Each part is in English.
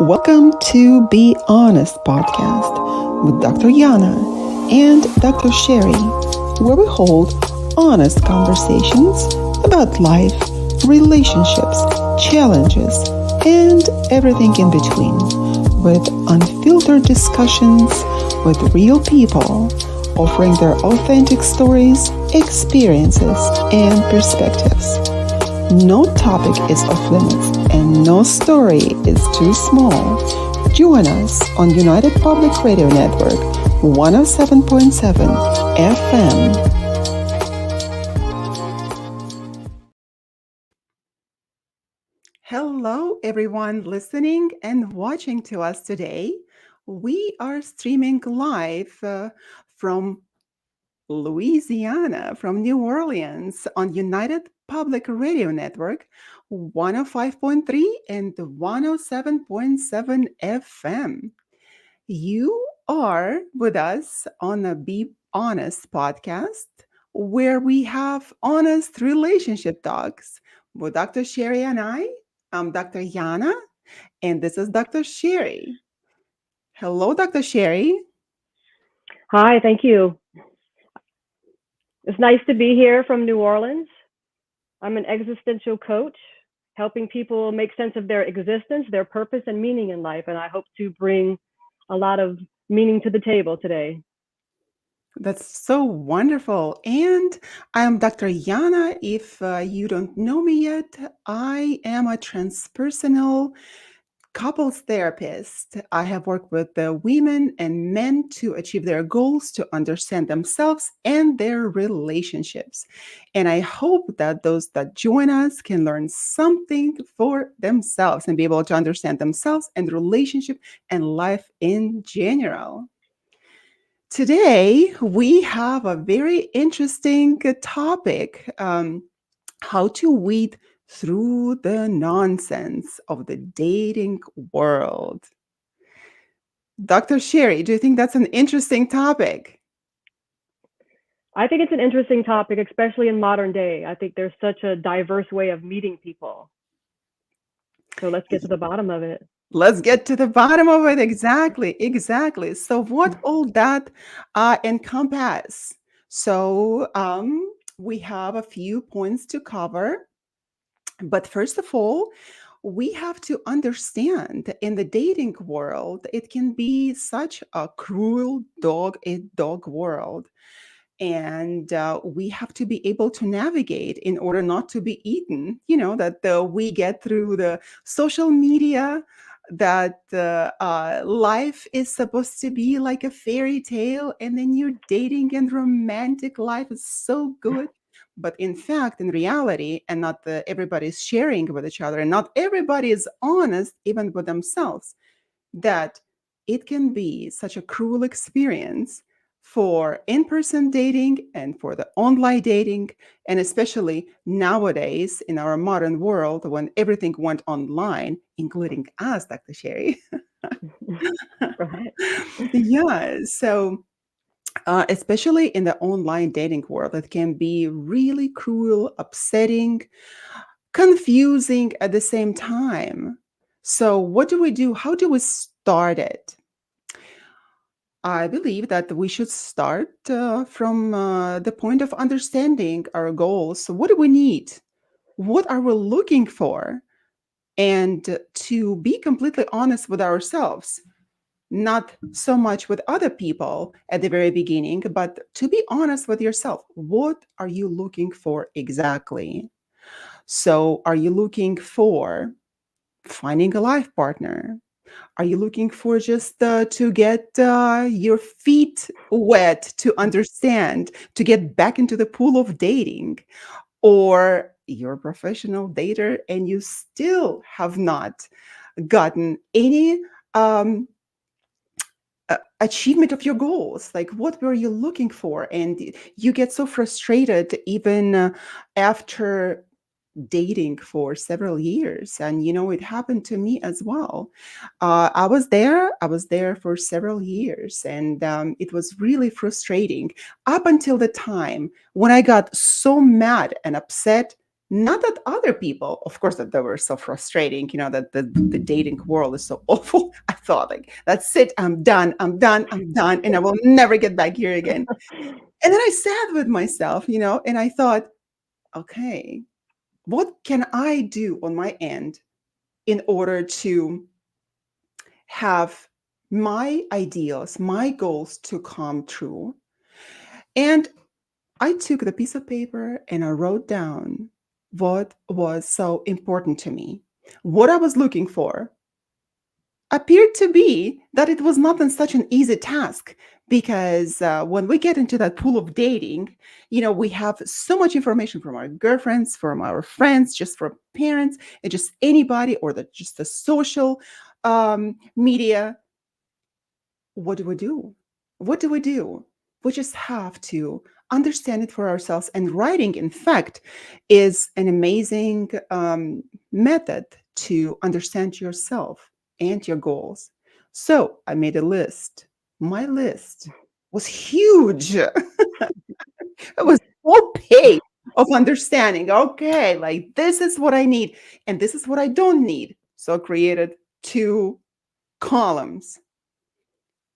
Welcome to Be Honest podcast with Dr. Yana and Dr. Sherry, where we hold honest conversations about life, relationships, challenges, and everything in between, with unfiltered discussions with real people offering their authentic stories, experiences, and perspectives. No topic is off limits and no story is too small. Join us on United Public Radio Network 107.7 FM. Hello, everyone listening and watching to us today. We are streaming live from Louisiana, from New Orleans on United Public Radio Network 105.3 and 107.7 FM. You are with us on a Be Honest podcast where we have honest relationship talks with Dr. Sherry and I. I'm Dr. Yana, and this is Dr. Sherry. Hello, Dr. Sherry. Hi, thank you. It's nice to be here from New Orleans. I'm an existential coach, helping people make sense of their existence, their purpose, and meaning in life. And I hope to bring a lot of meaning to the table today. That's so wonderful. And I'm Dr. Yana. If you don't know me yet, I am a transpersonal couples therapist. I have worked with the women and men to achieve their goals, to understand themselves and their relationships. And I hope that those that join us can learn something for themselves and be able to understand themselves and relationship and life in general. Today, we have a very interesting topic, how to weed through the nonsense of the dating world. Dr. Sherry, do you think that's an interesting topic? I think it's an interesting topic, especially in modern day. I think there's such a diverse way of meeting people. So let's get to the bottom of it. Let's get to the bottom of it. Exactly, exactly. So, what all that encompass? So, we have a few points to cover. But first of all, we have to understand in the dating world, it can be such a cruel dog world. And we have to be able to navigate in order not to be eaten. You know, that we get through the social media that life is supposed to be like a fairy tale, and then you're dating and romantic life is so good. But in fact, in reality, and not everybody's sharing with each other, and not everybody is honest even with themselves, that it can be such a cruel experience for in person dating and for the online dating. And especially nowadays in our modern world when everything went online, including us, Dr. Sherry. Right. Yeah. So, especially in the online dating world, it can be really cruel, upsetting, confusing at the same time. So, what do we do? How do we start it? I believe that we should start from the point of understanding our goals. So what do we need? What are we looking for? And to be completely honest with ourselves, not so much with other people at the very beginning, but to be honest with yourself. What are you looking for exactly? So, are you looking for finding a life partner? Are you looking for just to get your feet wet, to understand, to get back into the pool of dating? Or you're a professional dater and you still have not gotten any um, achievement of your goals? Like, what were you looking for? And you get so frustrated even after dating for several years. And it happened to me as well. I was there for several years, and it was really frustrating up until the time when I got so mad and upset, Not that other people, of course, that they were so frustrating, that the dating world is so awful. I thought, like, that's it, I'm done, I'm done, I'm done, and I will never get back here again. And then I sat with myself, and I thought, okay, what can I do on my end in order to have my ideals, my goals to come true? And I took the piece of paper and I wrote down what was so important to me, what I was looking for. Appeared to be that it was not in such an easy task because when we get into that pool of dating, we have so much information from our girlfriends, from our friends, just from parents, and just anybody, or just the social media. What do we do? What do we do? We just have to understand it for ourselves. And writing, in fact, is an amazing method to understand yourself and your goals. So I made a list. My list was huge. It was a whole page of understanding. Okay, like this is what I need, and this is what I don't need. So I created two columns: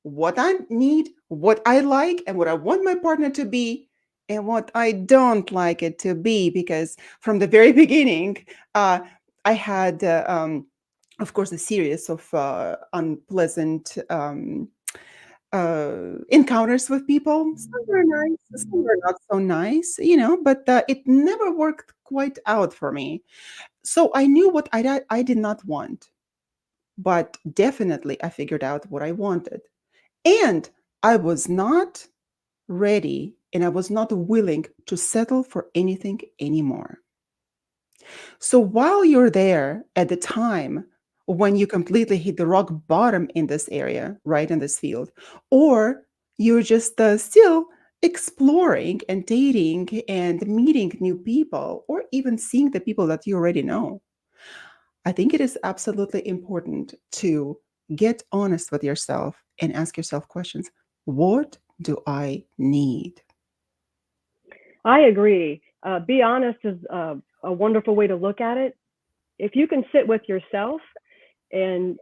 what I need, what I like, and what I want my partner to be, and what I don't like it to be. Because from the very beginning, I had, of course, a series of unpleasant encounters with people. Some were nice, some were not so nice, but it never worked quite out for me. So I knew what I did not want, but definitely I figured out what I wanted. And I was not ready and I was not willing to settle for anything anymore. So while you're there at the time when you completely hit the rock bottom in this area, right, in this field, or you're just still exploring and dating and meeting new people, or even seeing the people that you already know, I think it is absolutely important to get honest with yourself and ask yourself questions. What do I need? I agree. Be honest is a wonderful way to look at it. If you can sit with yourself and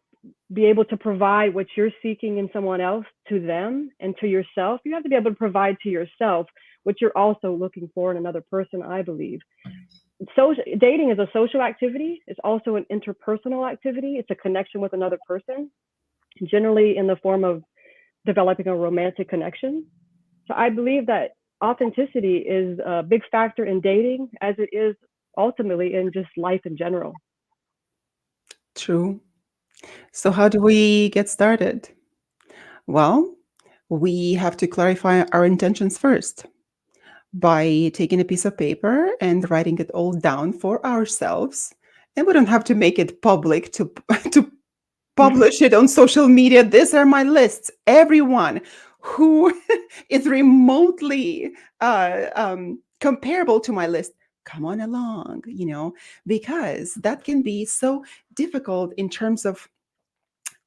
be able to provide what you're seeking in someone else to them and to yourself, you have to be able to provide to yourself what you're also looking for in another person, I believe. So dating is a social activity. It's also an interpersonal activity. It's a connection with another person, generally in the form of developing a romantic connection. So I believe that authenticity is a big factor in dating, as it is ultimately in just life in general. True. So, how do we get started? Well, we have to clarify our intentions first by taking a piece of paper and writing it all down for ourselves. And we don't have to make it public to to publish it on social media. These are my lists. Everyone who is remotely comparable to my list, come on along, because that can be so difficult in terms of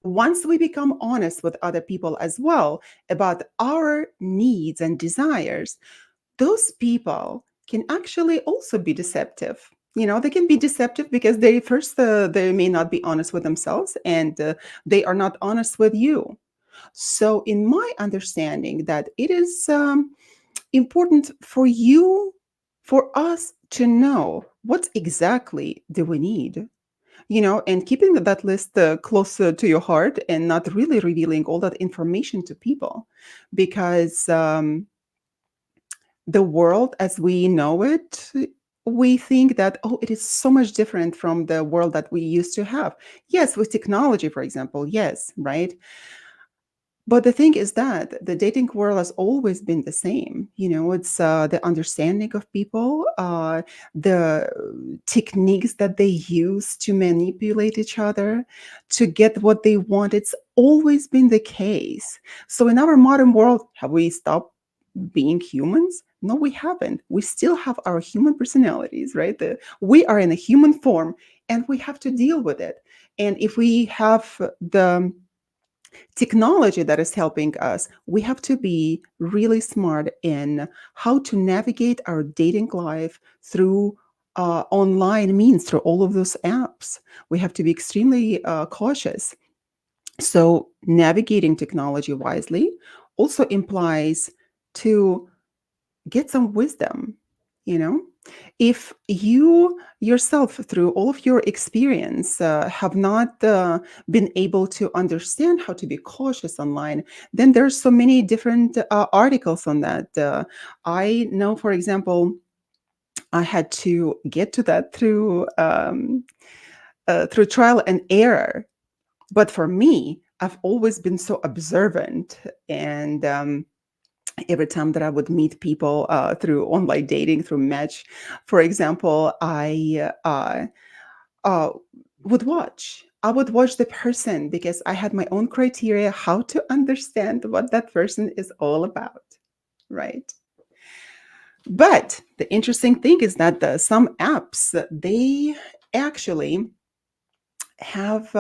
once we become honest with other people as well about our needs and desires, those people can actually also be deceptive. They can be deceptive because they may not be honest with themselves, and they are not honest with you. So in my understanding, that it is important for us to know what exactly do we need, and keeping that list closer to your heart and not really revealing all that information to people, because the world as we know it, we think that, oh, it is so much different from the world that we used to have. Yes, with technology, for example, yes, right? But the thing is that the dating world has always been the same. It's the understanding of people, the techniques that they use to manipulate each other to get what they want. It's always been the case. So in our modern world, have we stopped being humans? No, we haven't. We still have our human personalities, right? We are in a human form, and we have to deal with it. And if we have the technology that is helping us, we have to be really smart in how to navigate our dating life through online means through all of those apps. We have to be extremely cautious. So, navigating technology wisely also implies to get some wisdom, you know? If you yourself, through all of your experience, have not been able to understand how to be cautious online, then there's so many different articles on that. I know, for example, I had to get to that through trial and error. But for me, I've always been so observant, and every time that I would meet people through online dating, through Match, for example, uh, would watch. I would watch the person because I had my own criteria how to understand what that person is all about, right? But the interesting thing is that some apps, they actually have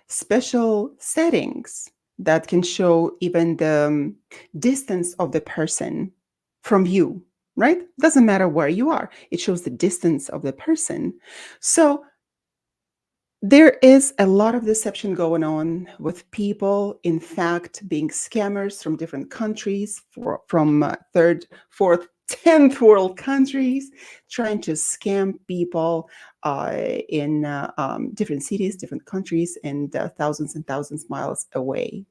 special settings that can show even the distance of the person from you, right? Doesn't matter where you are, it shows the distance of the person. So there is a lot of deception going on with people, in fact, being scammers from different countries, from third, fourth, 10th world countries, trying to scam people in different cities, different countries, and thousands and thousands miles away.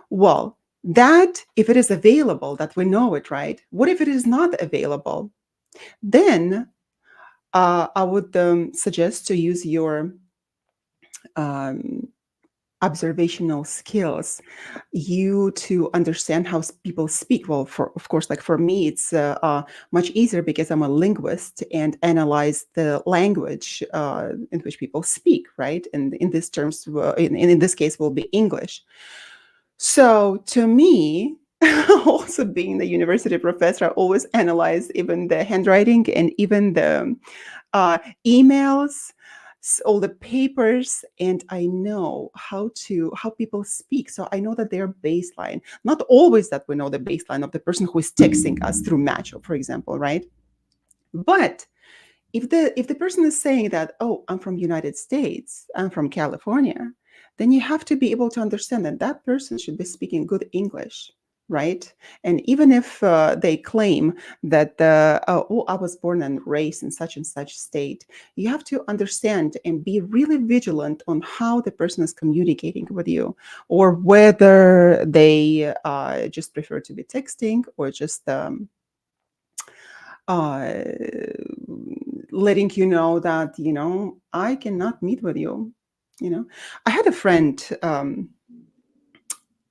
Well, that, if it is available, that we know it, right? What if it is not available? Then I would suggest to use your um, observational skills, you to understand how people speak. Well, for of course, like for me, it's much easier because I'm a linguist and analyze the language in which people speak, right? And in this terms, in this case, will be English. So to me, also being the university professor, I always analyze even the handwriting and even the uh, emails, all the papers, and I know how people speak. So I know that their baseline. Not always that we know the baseline of the person who is texting us through Match, for example, right? But if the person is saying that, oh, I'm from United States, I'm from California, then you have to be able to understand that that person should be speaking good English, right? And even if they claim that oh, I was born and raised in such and such state, you have to understand and be really vigilant on how the person is communicating with you, or whether they just prefer to be texting, or just uh, letting you know that, I cannot meet with you. I had a friend,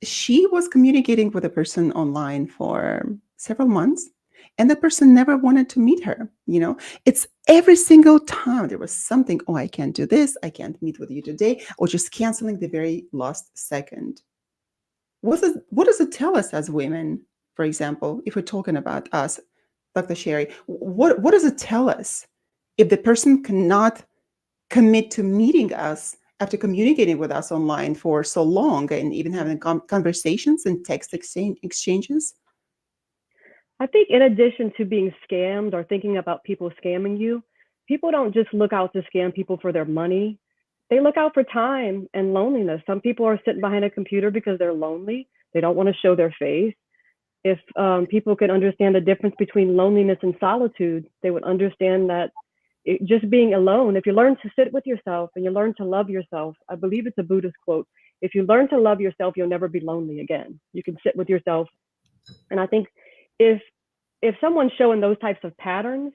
she was communicating with a person online for several months, and the person never wanted to meet her. It's every single time there was something, oh, I can't do this, I can't meet with you today, or just canceling the very last second. What does it tell us as women, for example, if we're talking about us, Dr. Sherry? What does it tell us if the person cannot commit to meeting us after communicating with us online for so long, and even having conversations and text exchanges? I think in addition to being scammed or thinking about people scamming you, people don't just look out to scam people for their money. They look out for time and loneliness. Some people are sitting behind a computer because they're lonely. They don't want to show their face. If people could understand the difference between loneliness and solitude, they would understand that just being alone, if you learn to sit with yourself and you learn to love yourself, I believe it's a Buddhist quote. If you learn to love yourself, you'll never be lonely again. You can sit with yourself. And I think if someone's showing those types of patterns,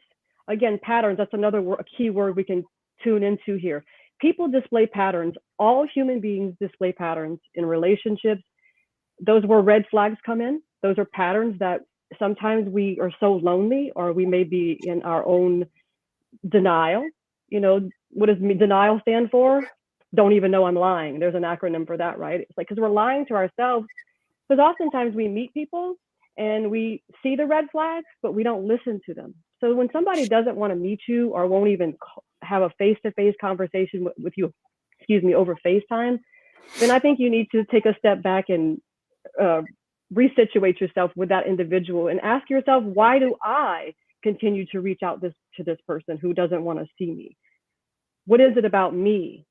again, patterns, that's another key word we can tune into here. People display patterns. All human beings display patterns in relationships. Those where red flags come in. Those are patterns that sometimes we are so lonely, or we may be in our own denial. What does denial stand for? Don't even know I'm lying. There's an acronym for that, right? It's like, because we're lying to ourselves. Because oftentimes we meet people and we see the red flags, but we don't listen to them. So when somebody doesn't want to meet you, or won't even have a face-to-face conversation with you, over FaceTime, then I think you need to take a step back and uh, resituate yourself with that individual and ask yourself, why do I continue to reach out to this person who doesn't want to see me? What is it about me?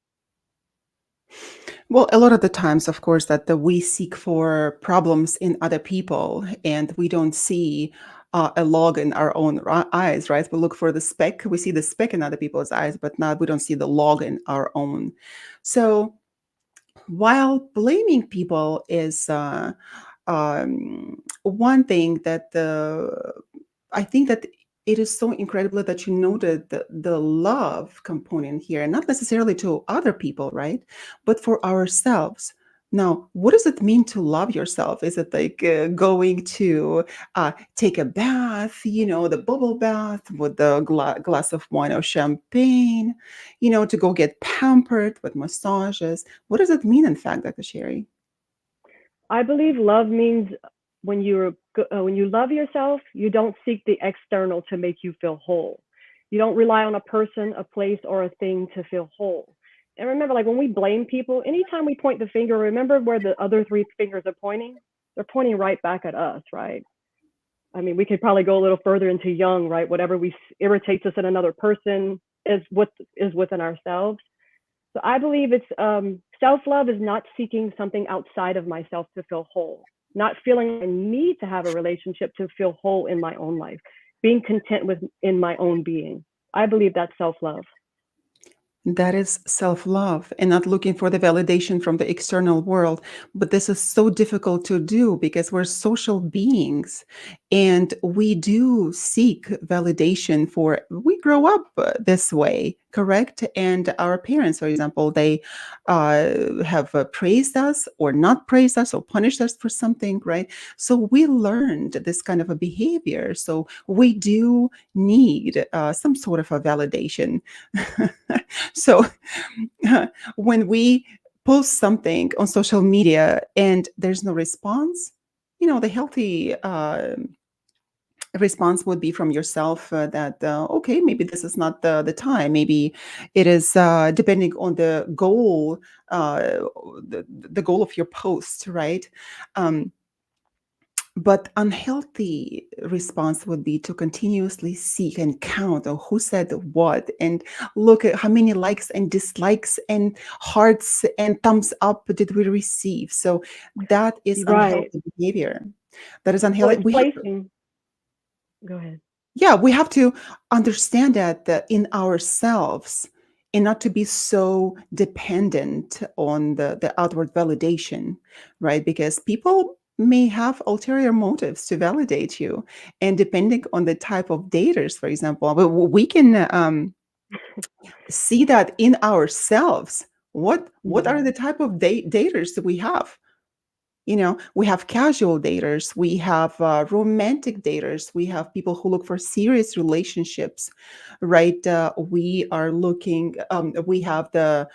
Well, a lot of the times, of course, that we seek for problems in other people and we don't see a log in our own eyes, right? We look for the speck, we see the speck in other people's eyes, but not, we don't see the log in our own. So while blaming people is one thing that I think that it is so incredible that you noted the love component here, and not necessarily to other people, right? But for ourselves. Now, what does it mean to love yourself? Is it like going to take a bath, the bubble bath with the glass of wine or champagne, to go get pampered with massages? What does it mean, in fact, Dr. Sherry? I believe love means when you love yourself, you don't seek the external to make you feel whole. You don't rely on a person, a place, or a thing to feel whole. And remember, like when we blame people, anytime we point the finger, remember where the other three fingers are pointing? They're pointing right back at us, right? I mean, we could probably go a little further into Jung, right? Whatever we irritates us in another person is what is within ourselves. So I believe it's self love is not seeking something outside of myself to feel whole, not feeling I need to have a relationship to feel whole in my own life, being content with in my own being. I believe that's self love. That is self love and not looking for the validation from the external world. But this is so difficult to do because we're social beings and we do seek validation for, we grow up this way, correct? And our parents, for example, they have praised us or not praised us or punished us for something, right? So we learned this kind of a behavior. So we do need some sort of a validation. So when we post something on social media and there's no response, the healthy response would be from yourself that, okay, maybe this is not the time. Maybe it is depending on the goal, the goal of your post, right? Um, but unhealthy response would be to continuously seek and count on who said what and look at how many likes and dislikes and hearts and thumbs up did we receive. So that is Right. unhealthy behavior. That is Well, unhealthy. it's We have placing. Go ahead. yeah, we have to understand that in ourselves and not to be so dependent on the outward validation, right? Because people may have ulterior motives to validate you. And depending on the type of daters, for example, we can see that in ourselves. What are Mhm. the type of daters that we have? We have casual daters, we have romantic daters, we have people who look for serious relationships, right? We are looking, we have the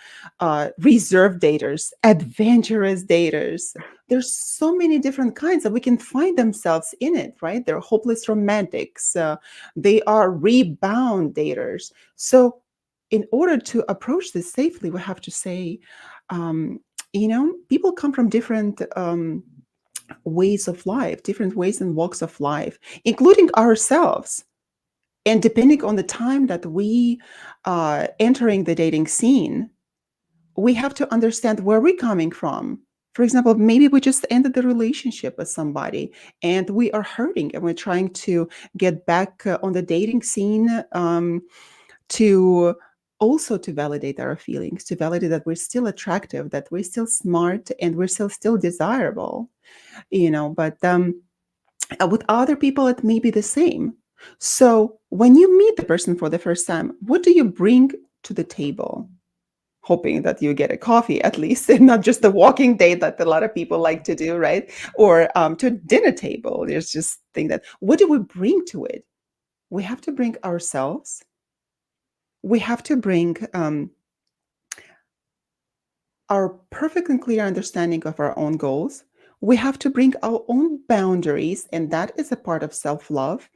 reserve daters, adventurous daters. There's so many different kinds that we can find themselves in it, right? They're hopeless romantics, they are rebound daters. So, in order to approach this safely, we have to say, um, people come from different ways of life, different ways and walks of life, including ourselves. And depending on the time that we entering the dating scene, we have to understand where we're coming from. For example, maybe we just ended the relationship with somebody and we are hurting and we're trying to get back on the dating scene, to also to validate our feelings, to validate that we're still attractive, that we're still smart, and we're still desirable. But with other people, it may be the same. So when you meet the person for the first time, what do you bring to the table? Hoping that you get a coffee at least, and not just the walking date that a lot of people like to do, right? Or to a dinner table. There's just think that what do we bring to it? We have to bring ourselves. We have to bring our perfect and clear understanding of our own goals. We have to bring our own boundaries, and that is a part of self love.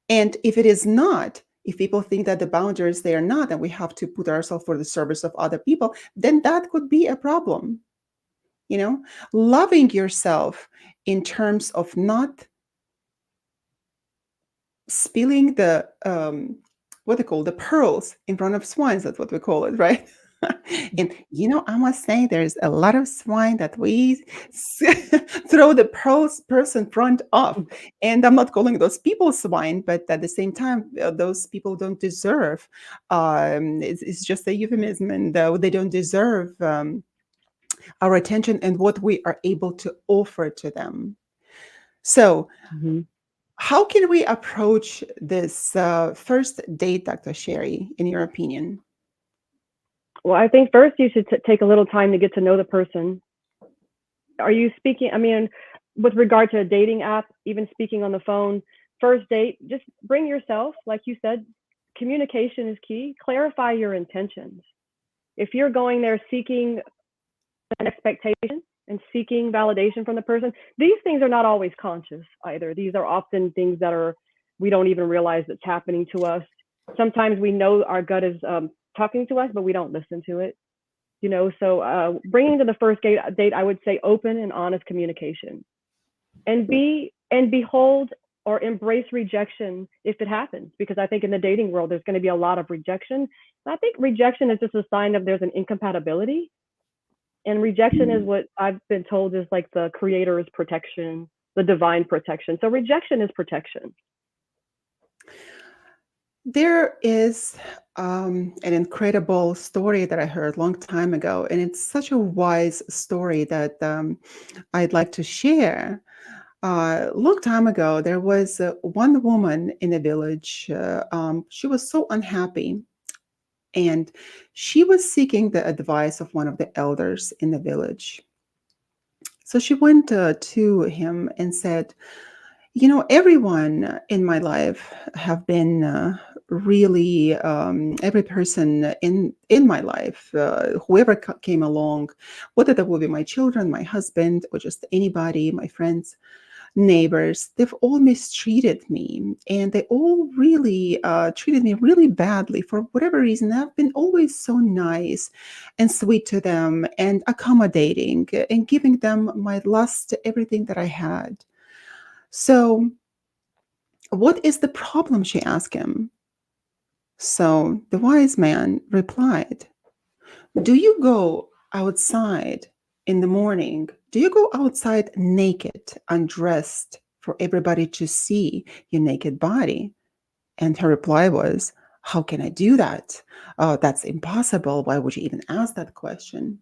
And if it is not, if people think that the boundaries they are not, and we have to put ourselves for the service of other people, then that could be a problem. You know, loving yourself in terms of not spilling the what they call the pearls in front of swines. That's what we call it, right? And I must say, there's a lot of swine that we throw the pearls in front of, and I'm not calling those people swine, but at the same time, those people don't deserve. It's just a euphemism, and they don't deserve our attention and what we are able to offer to them. So, Mhm. how can we approach this first date, Dr. Sherry, in your opinion? Well, I think first you should take a little time to get to know the person. Are you speaking? I mean, with regard to a dating app, even speaking on the phone, first date, just bring yourself. Like you said, communication is key. Clarify your intentions. If you're going there seeking an expectation and seeking validation from the person, these things are not always conscious either. These are often things that are, we don't even realize that's happening to us. Sometimes we know our gut is talking to us, but we don't listen to it. So bringing to the first date, I would say open and honest communication, and behold or embrace rejection if it happens, because I think in the dating world there's going to be a lot of rejection. I think rejection is just a sign of there's an incompatibility, and rejection is what I've been told is like the creator's protection, the divine protection. So rejection is protection. There is an incredible story that I heard a long time ago, and it's such a wise story that I'd like to share. A long time ago, there was one woman in a village. She was so unhappy, and she was seeking the advice of one of the elders in the village. So she went to him and said, everyone in my life have been really every person in my life, whoever came along, whether that would be my children, my husband, or just anybody, my friends, neighbors, they've all mistreated me, and they all really treated me really badly for whatever reason. I've been always so nice and sweet to them and accommodating and giving them my last everything that I had. So, what is the problem? She asked him. So the wise man replied, do you go outside in the morning? Do you go outside naked, undressed, for everybody to see your naked body? And her reply was, how can I do that? That's impossible. Why would you even ask that question?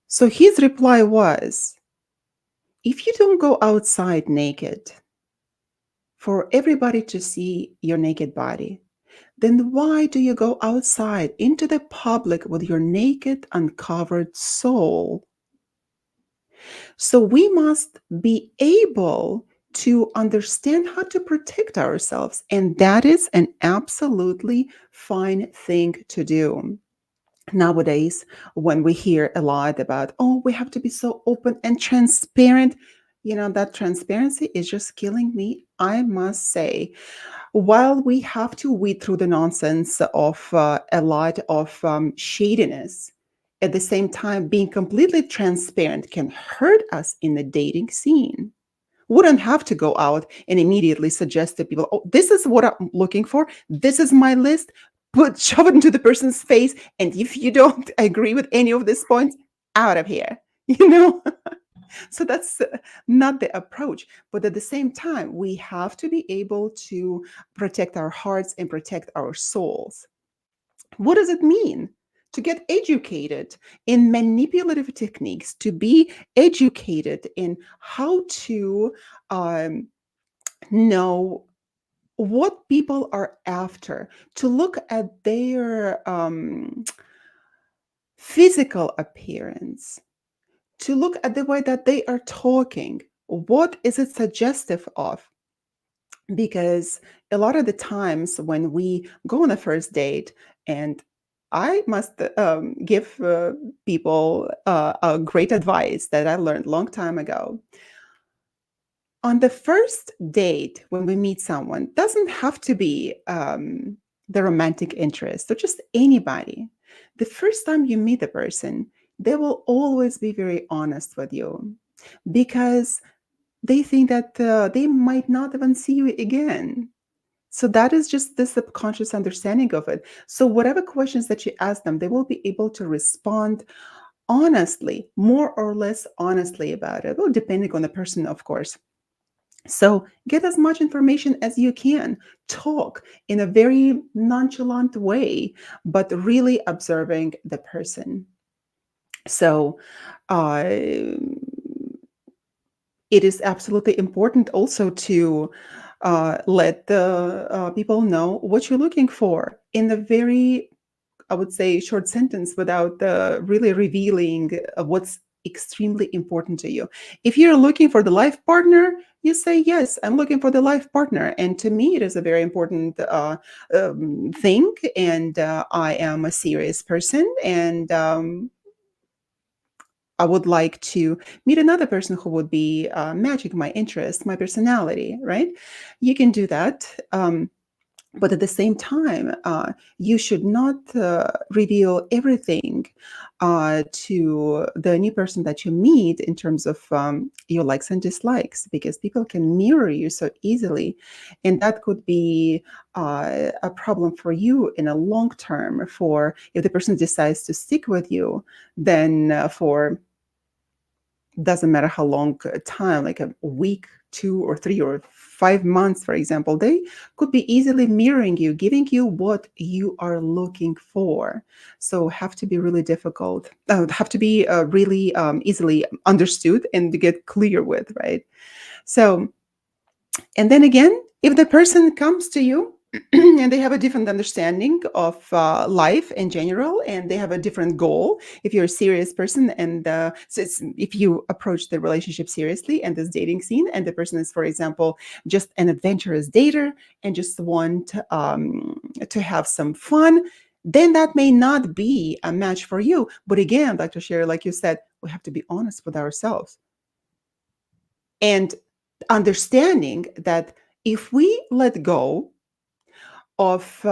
So his reply was, if you don't go outside naked for everybody to see your naked body, then why do you go outside into the public with your naked, uncovered soul? So we must be able to understand how to protect ourselves. And that is an absolutely fine thing to do. Nowadays, when we hear a lot about, oh, we have to be so open and transparent, that transparency is just killing me, I must say. While we have to weed through the nonsense of a lot of shadiness, at the same time, being completely transparent can hurt us in the dating scene. We don't have to go out and immediately suggest to people, oh, this is what I'm looking for. This is my list. Shove it into the person's face. And if you don't agree with any of these points, out of here. You know? So that's not the approach. But at the same time, we have to be able to protect our hearts and protect our souls. What does it mean? To get educated in manipulative techniques, to be educated in how to know what people are after, to look at their physical appearance, to look at the way that they are talking. What is it suggestive of? Because a lot of the times when we go on a first date, and I must give people a great advice that I learned a long time ago. On the first date, when we meet someone, doesn't have to be the romantic interest or just anybody. The first time you meet a person, they will always be very honest with you because they think that they might not even see you again. So that is just the subconscious understanding of it. So whatever questions that you ask them, they will be able to respond honestly, more or less honestly about it. Well, depending on the person, of course. So get as much information as you can. Talk in a very nonchalant way, but really observing the person. So uh, it is absolutely important also to let the people know what you're looking for in a very, I would say, short sentence without really revealing what's extremely important to you. If you're looking for the life partner, you say, yes, I'm looking for the life partner. And to me, it is a very important thing. And I am a serious person. And I would like to meet another person who would be matching my interest, my personality, right? You can do that. But at the same time, you should not reveal everything to the new person that you meet in terms of your likes and dislikes, because people can mirror you so easily. And that could be a problem for you in a long term. For if the person decides to stick with you, then for doesn't matter how long time, like a week, 2 or 3 or 5 months, for example, they could be easily mirroring you, giving you what you are looking for. So have to be really difficult, have to be really easily understood and to get clear with, right? So, and then again, if the person comes to you and they have a different understanding of life in general, and they have a different goal, if you're a serious person, and so if you approach the relationship seriously and this dating scene, and the person is, for example, just an adventurous dater and just want to have some fun, then that may not be a match for you. But again, Dr. Sherry, like you said, we have to be honest with ourselves and understanding that if we let go of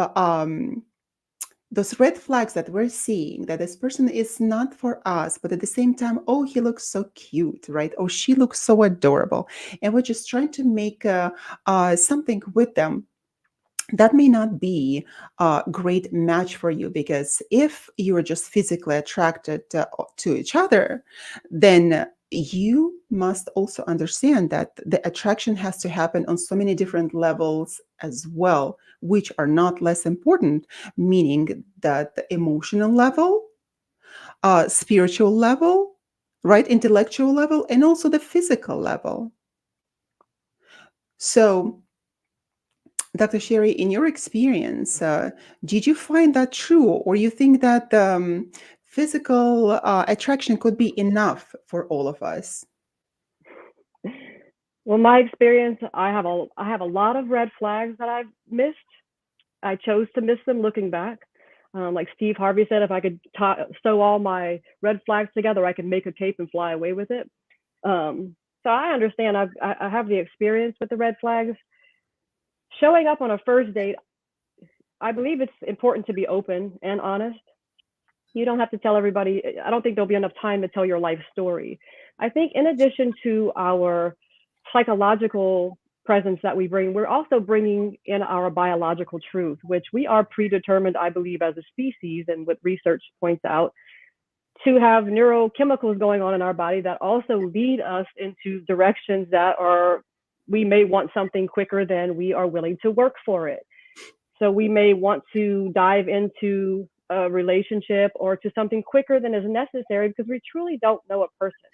those red flags that we're seeing, that this person is not for us, but at the same time, oh, he looks so cute, right? Oh, she looks so adorable. And we're just trying to make something with them. That may not be a great match for you, because if you are just physically attracted to each other, then you must also understand that the attraction has to happen on so many different levels as well, which are not less important, meaning that the emotional level, spiritual level, right, intellectual level, and also the physical level. So Dr. Sherry, in your experience, did you find that true, or you think that physical attraction could be enough for all of us? Well, my experience, I have a lot of red flags that I've missed. I chose to miss them looking back. Like Steve Harvey said, if I could sew all my red flags together, I could make a cape and fly away with it. So I understand. I have the experience with the red flags. Showing up on a first date, I believe it's important to be open and honest. You don't have to tell everybody. I don't think there'll be enough time to tell your life story. I think in addition to our psychological presence that we bring, we're also bringing in our biological truth, which we are predetermined, I believe, as a species, and what research points out, to have neurochemicals going on in our body that also lead us into directions that are, we may want something quicker than we are willing to work for it. So we may want to dive into a relationship or to something quicker than is necessary because we truly don't know a person.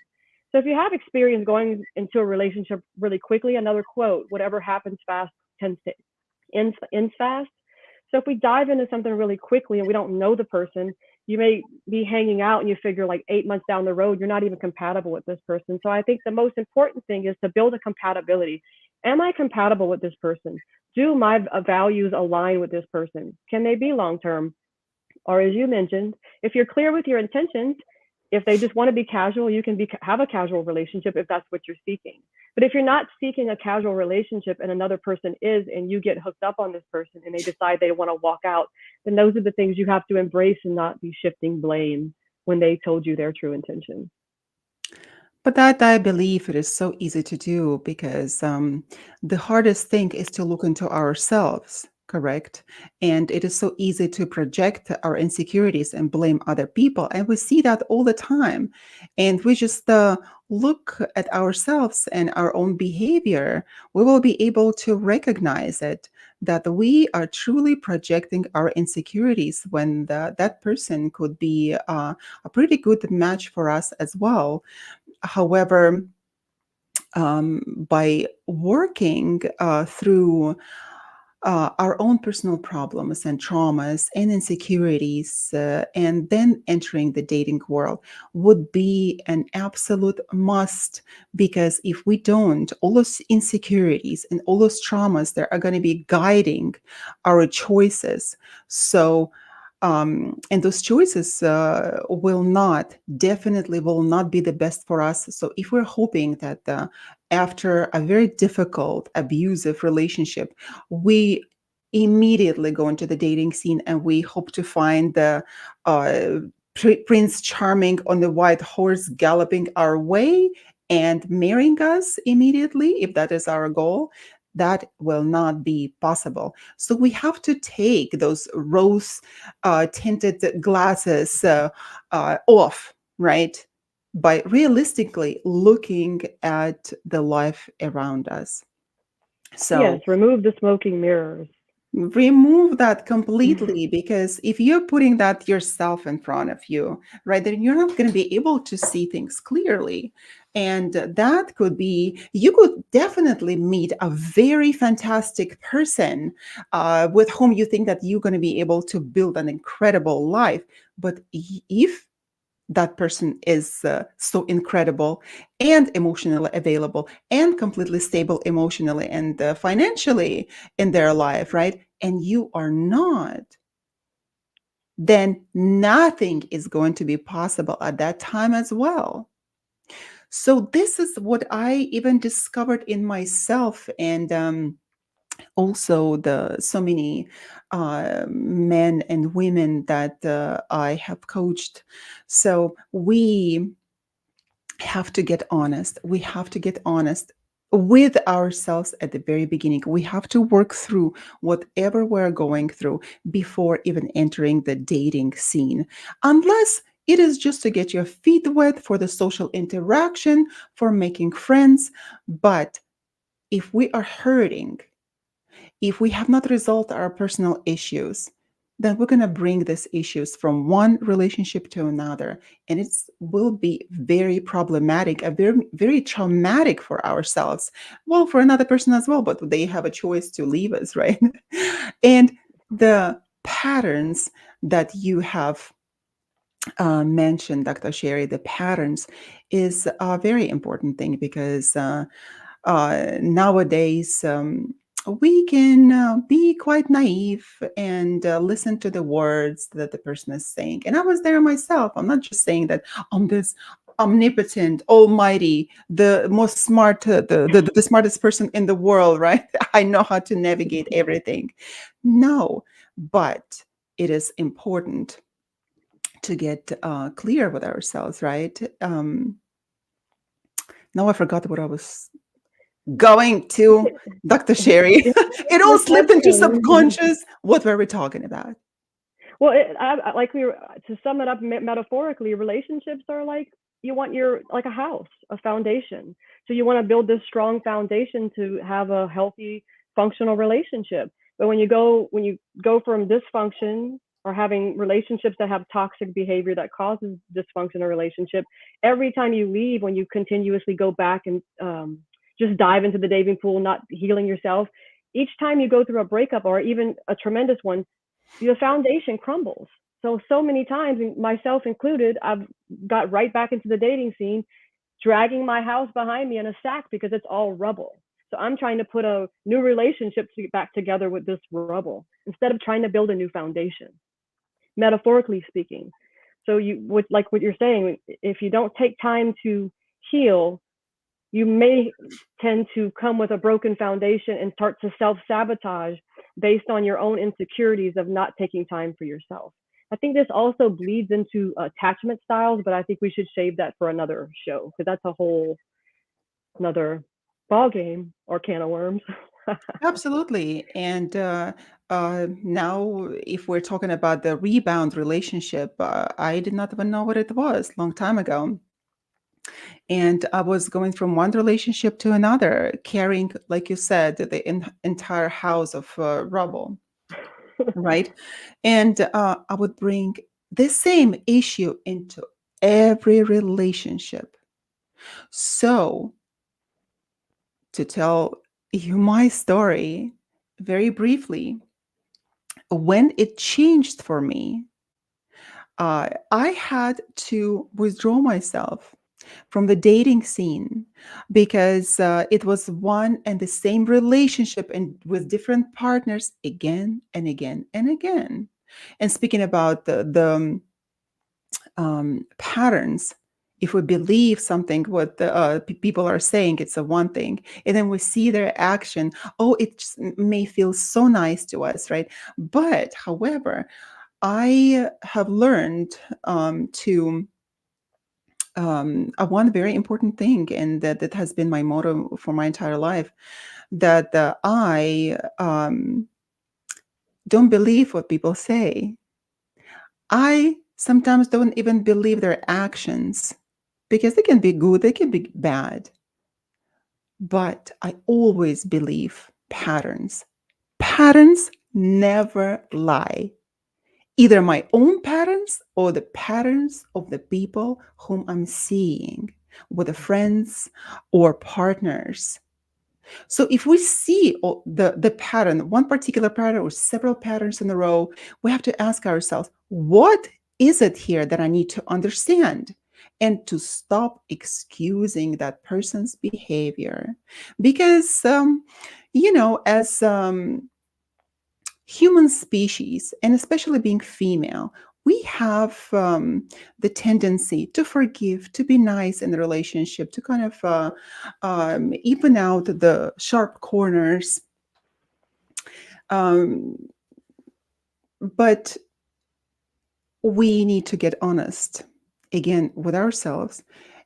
So if you have experience going into a relationship really quickly, another quote, whatever happens fast tends to ends fast. So if we dive into something really quickly and we don't know the person, you may be hanging out and you figure like 8 months down the road, you're not even compatible with this person. So I think the most important thing is to build a compatibility. Am I compatible with this person? Do my values align with this person? Can they be long term? Or as you mentioned, if you're clear with your intentions, if they just want to be casual, you can have a casual relationship if that's what you're seeking. But if you're not seeking a casual relationship and another person is, and you get hooked up on this person and they decide they want to walk out, then those are the things you have to embrace and not be shifting blame when they told you their true intentions. But that I believe it is so easy to do because the hardest thing is to look into ourselves, correct? And it is so easy to project our insecurities and blame other people. And we see that all the time. And we just look at ourselves and our own behavior, we will be able to recognize it that we are truly projecting our insecurities when that person could be a pretty good match for us as well. However, by working through our own personal problems and traumas and insecurities, and then entering the dating world would be an absolute must. Because if we don't, all those insecurities and all those traumas, they are going to be guiding our choices. So, and those choices definitely will not be the best for us. So, if we're hoping that after a very difficult, abusive relationship, we immediately go into the dating scene and we hope to find the uh, Prince Charming on the white horse galloping our way and marrying us immediately, if that is our goal, that will not be possible. So we have to take those rose tinted glasses off, right? By realistically looking at the life around us. Yes, So remove the smoking mirrors. remove that completely, because if you're putting that yourself in front of you, right, then you're not going to be able to see things clearly. And that could be, you could definitely meet a very fantastic person with whom you think that you're going to be able to build an incredible life. But if that person is so incredible and emotionally available and completely stable emotionally and financially in their life, right? And you are not, then nothing is going to be possible at that time as well. So, this is what I even discovered in myself. And also the so many men and women that I have coached. So we have to get honest. We have to get honest with ourselves at the very beginning. We have to work through whatever we're going through before even entering the dating scene. Unless it is just to get your feet wet for the social interaction, for making friends. But if we are hurting, if we have not resolved our personal issues, then we're going to bring these issues from one relationship to another. And it will be very problematic, a very, very traumatic for ourselves. Well, for another person as well, but they have a choice to leave us, right? And the patterns that you have mentioned, Dr. Sherry, the patterns is a very important thing because nowadays we can be quite naive and listen to the words that the person is saying. And I was there myself. I'm not just saying that I'm this omnipotent, almighty, the most smart, the smartest person in the world, right? I know how to navigate everything. No, but it is important to get clear with ourselves, right? Now I forgot what I was going to, Dr. Sherry. It all That's slipped into okay. subconscious. What were we talking about? Well, like we were, to sum it up metaphorically, relationships are like, you want your, like a house, a foundation. So you want to build this strong foundation to have a healthy, functional relationship. But when you go from dysfunction or having relationships that have toxic behavior that causes dysfunction in a relationship, every time you leave, when you continuously go back and just dive into the dating pool, not healing yourself, each time you go through a breakup or even a tremendous one, the foundation crumbles. So many times, myself included, I've got right back into the dating scene, dragging my house behind me in a sack because it's all rubble. So I'm trying to put a new relationship back together with this rubble instead of trying to build a new foundation, metaphorically speaking. So like what you're saying, if you don't take time to heal, you may tend to come with a broken foundation and start to self sabotage based on your own insecurities of not taking time for yourself. I think this also bleeds into attachment styles, but I think we should save that for another show because that's a whole another ball game or can of worms. Absolutely. And now, if we're talking about the rebound relationship, I did not even know what it was long time ago. And I was going from one relationship to another, carrying, like you said, the entire house of rubble, right? And I would bring the same issue into every relationship. So, to tell you my story very briefly, when it changed for me, I had to withdraw myself from the dating scene because it was one and the same relationship and with different partners again and again and again. And speaking about the patterns, if we believe something what the people are saying, it's a one thing, and then we see their action. Oh, it just may feel so nice to us, right? But however, I have learned to one very important thing, and that has been my motto for my entire life, that I don't believe what people say. I sometimes don't even believe their actions because they can be good, they can be bad, but I always believe patterns. Patterns never lie. Either my own patterns or the patterns of the people whom I'm seeing, whether friends or partners. So if we see the pattern, one particular pattern or several patterns in a row, we have to ask ourselves, what is it here that I need to understand? And to stop excusing that person's behavior. Because, as human species, and especially being female, we have the tendency to forgive, to be nice in the relationship, to kind of even out the sharp corners. Um, but we need to get honest again with ourselves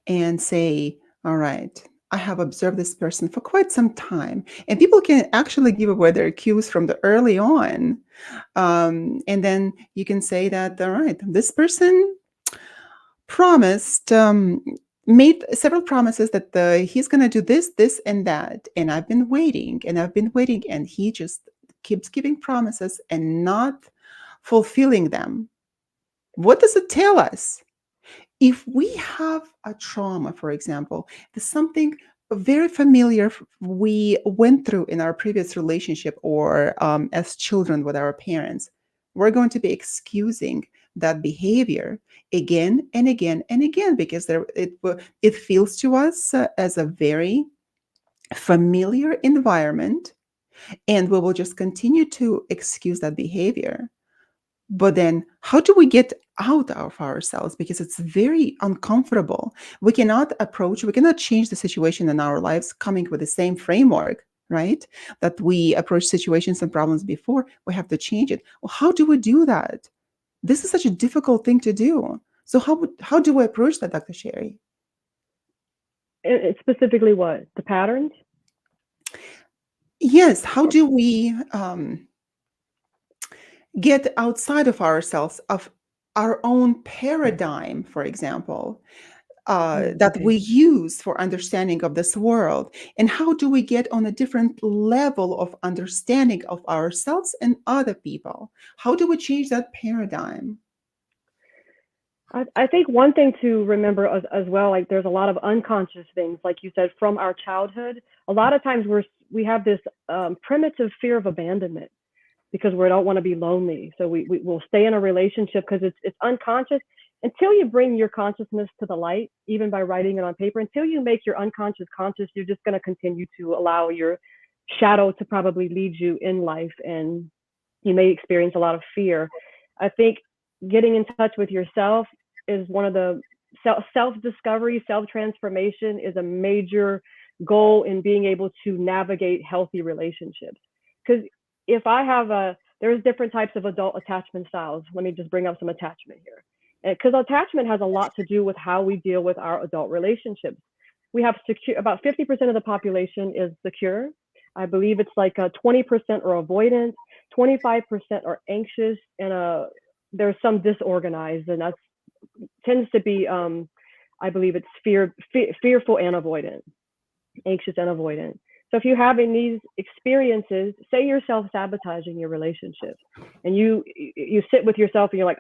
and say, all right, I have observed this person for quite some time. And people can actually give away their cues from the early on. And then you can say that, all right, this person promised, made several promises that he's going to do this, this, and that. And I've been waiting and I've been waiting, and he just keeps giving promises and not fulfilling them. What does it tell us? If we have a trauma, for example, there's something very familiar we went through in our previous relationship or as children with our parents, we're going to be excusing that behavior again and again and again because it feels to us as a very familiar environment, and we will just continue to excuse that behavior. But then, how do we get out of ourselves? Because it's very uncomfortable. We cannot change the situation in our lives coming with the same framework, right? That we approach situations and problems before. We have to change it. Well, how do we do that? This is such a difficult thing to do. So, how do we approach that, Dr. Sherry? It's specifically what the patterns. Yes, how do we get outside of ourselves, of our own paradigm, for example, that Okay. we use for understanding of this world, and how do we get on a different level of understanding of ourselves and other people? How do we change that paradigm? I think one thing to remember as well, like there's a lot of unconscious things, like you said, from our childhood. A lot of times we have this primitive fear of abandonment because we don't want to be lonely. So we will stay in a relationship because it's unconscious until you bring your consciousness to the light, even by writing it on paper. Until you make your unconscious conscious, you're just going to continue to allow your shadow to probably lead you in life, and you may experience a lot of fear. I think getting in touch with yourself is one of the self-discovery, self-transformation is a major goal in being able to navigate healthy relationships. Because if I have There's different types of adult attachment styles. Let me just bring up some attachment here. Because attachment has a lot to do with how we deal with our adult relationships. We have secure, about 50% of the population is secure. I believe it's like 20% are avoidant, 25% are anxious, and there's some disorganized, and that tends to be, I believe it's fearful and avoidant, anxious and avoidant. So if you're having these experiences, say you're self-sabotaging your relationship, and you sit with yourself and you're like,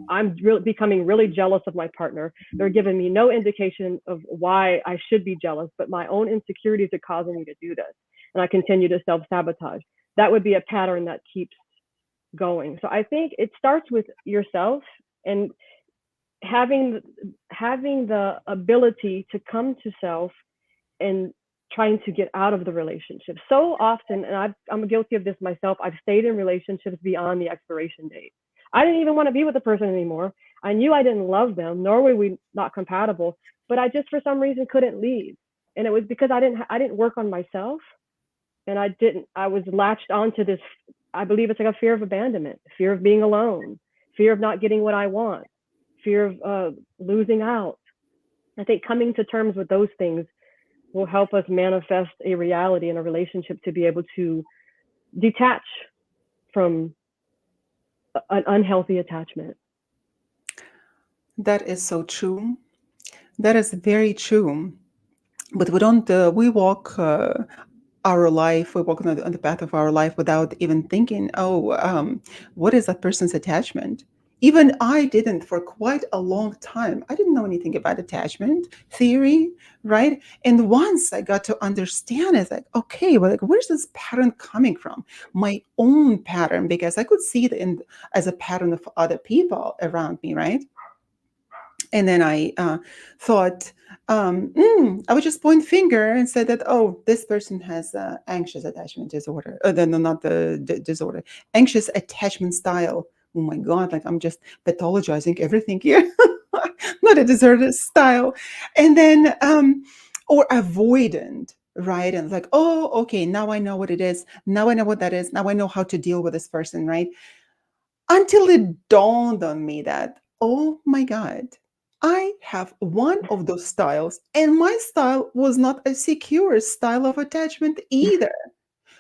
I'm really becoming really jealous of my partner. They're giving me no indication of why I should be jealous, but my own insecurities are causing me to do this, and I continue to self-sabotage. That would be a pattern that keeps going. So I think it starts with yourself and having the ability to come to self and trying to get out of the relationship. So often, and I'm guilty of this myself, I've stayed in relationships beyond the expiration date. I didn't even want to be with the person anymore. I knew I didn't love them, nor were we not compatible, but I just for some reason couldn't leave. And it was because I didn't work on myself, and I was latched onto this. I believe it's like a fear of abandonment, fear of being alone, fear of not getting what I want, fear of losing out. I think coming to terms with those things will help us manifest a reality in a relationship to be able to detach from an unhealthy attachment. That is so true. That is very true. But we don't, we walk our life, we walk on the path of our life without even thinking, oh, what is that person's attachment? Even I didn't for quite a long time. I didn't know anything about attachment theory, right? And once I got to understand, it's like, okay, well, like, where's this pattern coming from? My own pattern, because I could see it as a pattern of other people around me, right? And then I thought, I would just point finger and say that, oh, this person has anxious attachment disorder. No, not the disorder, anxious attachment style. Oh my God, like I'm just pathologizing everything here. Not a disorder style. And then, or avoidant, right? And it's like, oh, okay, now I know what it is. Now I know what that is. Now I know how to deal with this person, right? Until it dawned on me that, oh my God, I have one of those styles, and my style was not a secure style of attachment either.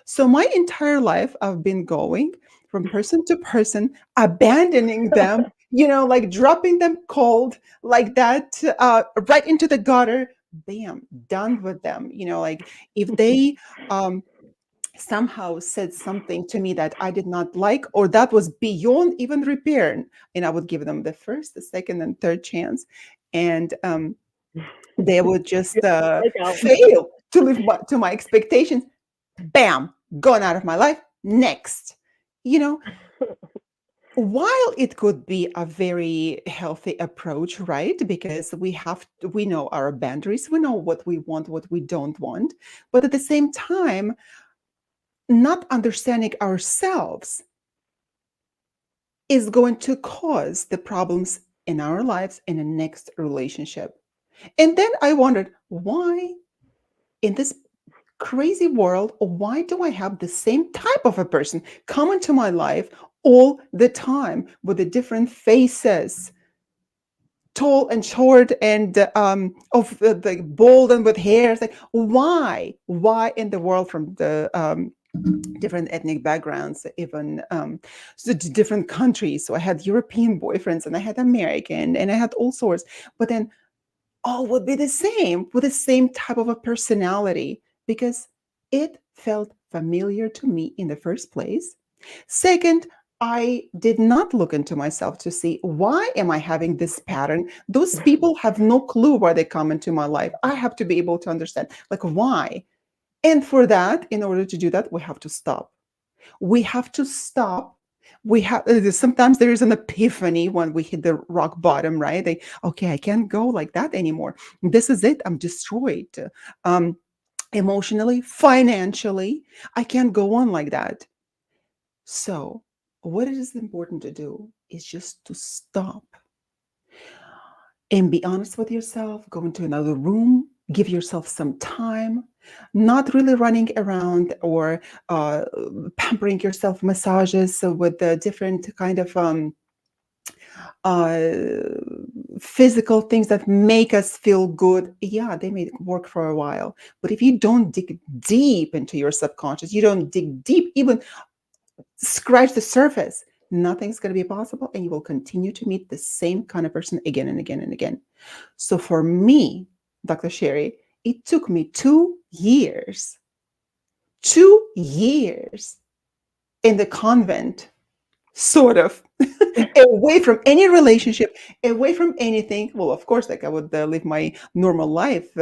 So my entire life, I've been going from person to person, abandoning them, like dropping them cold, like that, right into the gutter. Bam, done with them. Like if they somehow said something to me that I did not like, or that was beyond even repair, and I would give them the first, the second, and third chance, and they would just Like out. fail to live to my expectations. Bam, gone out of my life. Next, you know. While it could be a very healthy approach, right? Because we know our boundaries, we know what we want, what we don't want, but at the same time, not understanding ourselves is going to cause the problems in our lives in the next relationship. And then I wondered, why in this crazy world, why do I have the same type of a person come into my life all the time with the different faces, tall and short, and of the bold and with hair? It's like, why in the world, from the different ethnic backgrounds, even so different countries? So I had European boyfriends, and I had American, and I had all sorts, but then all would be the same, with the same type of a personality, because it felt familiar to me in the first place. Second, I did not look into myself to see, why am I having this pattern? Those people have no clue why they come into my life. I have to be able to understand, like, why. And for that, in order to do that, we have to stop. We have to stop. We have sometimes there is an epiphany when we hit the rock bottom, right? Okay, I can't go like that anymore. This is it. I'm destroyed, um, emotionally, financially. I can't go on like that. So, what it is important to do is just to stop and be honest with yourself. Go into another room, Give yourself some time, not really running around or uh, pampering yourself massages with the different kind of uh, physical things that make us feel good. Yeah, they may work for a while, but if you don't dig deep into your subconscious, you don't dig deep, even scratch the surface, nothing's going to be possible, and you will continue to meet the same kind of person again and again and again. So for me, Dr. Sherry, it took me 2 years, 2 years in the convent, sort of, away from any relationship, away from anything. Well, of course, like I would live my normal life,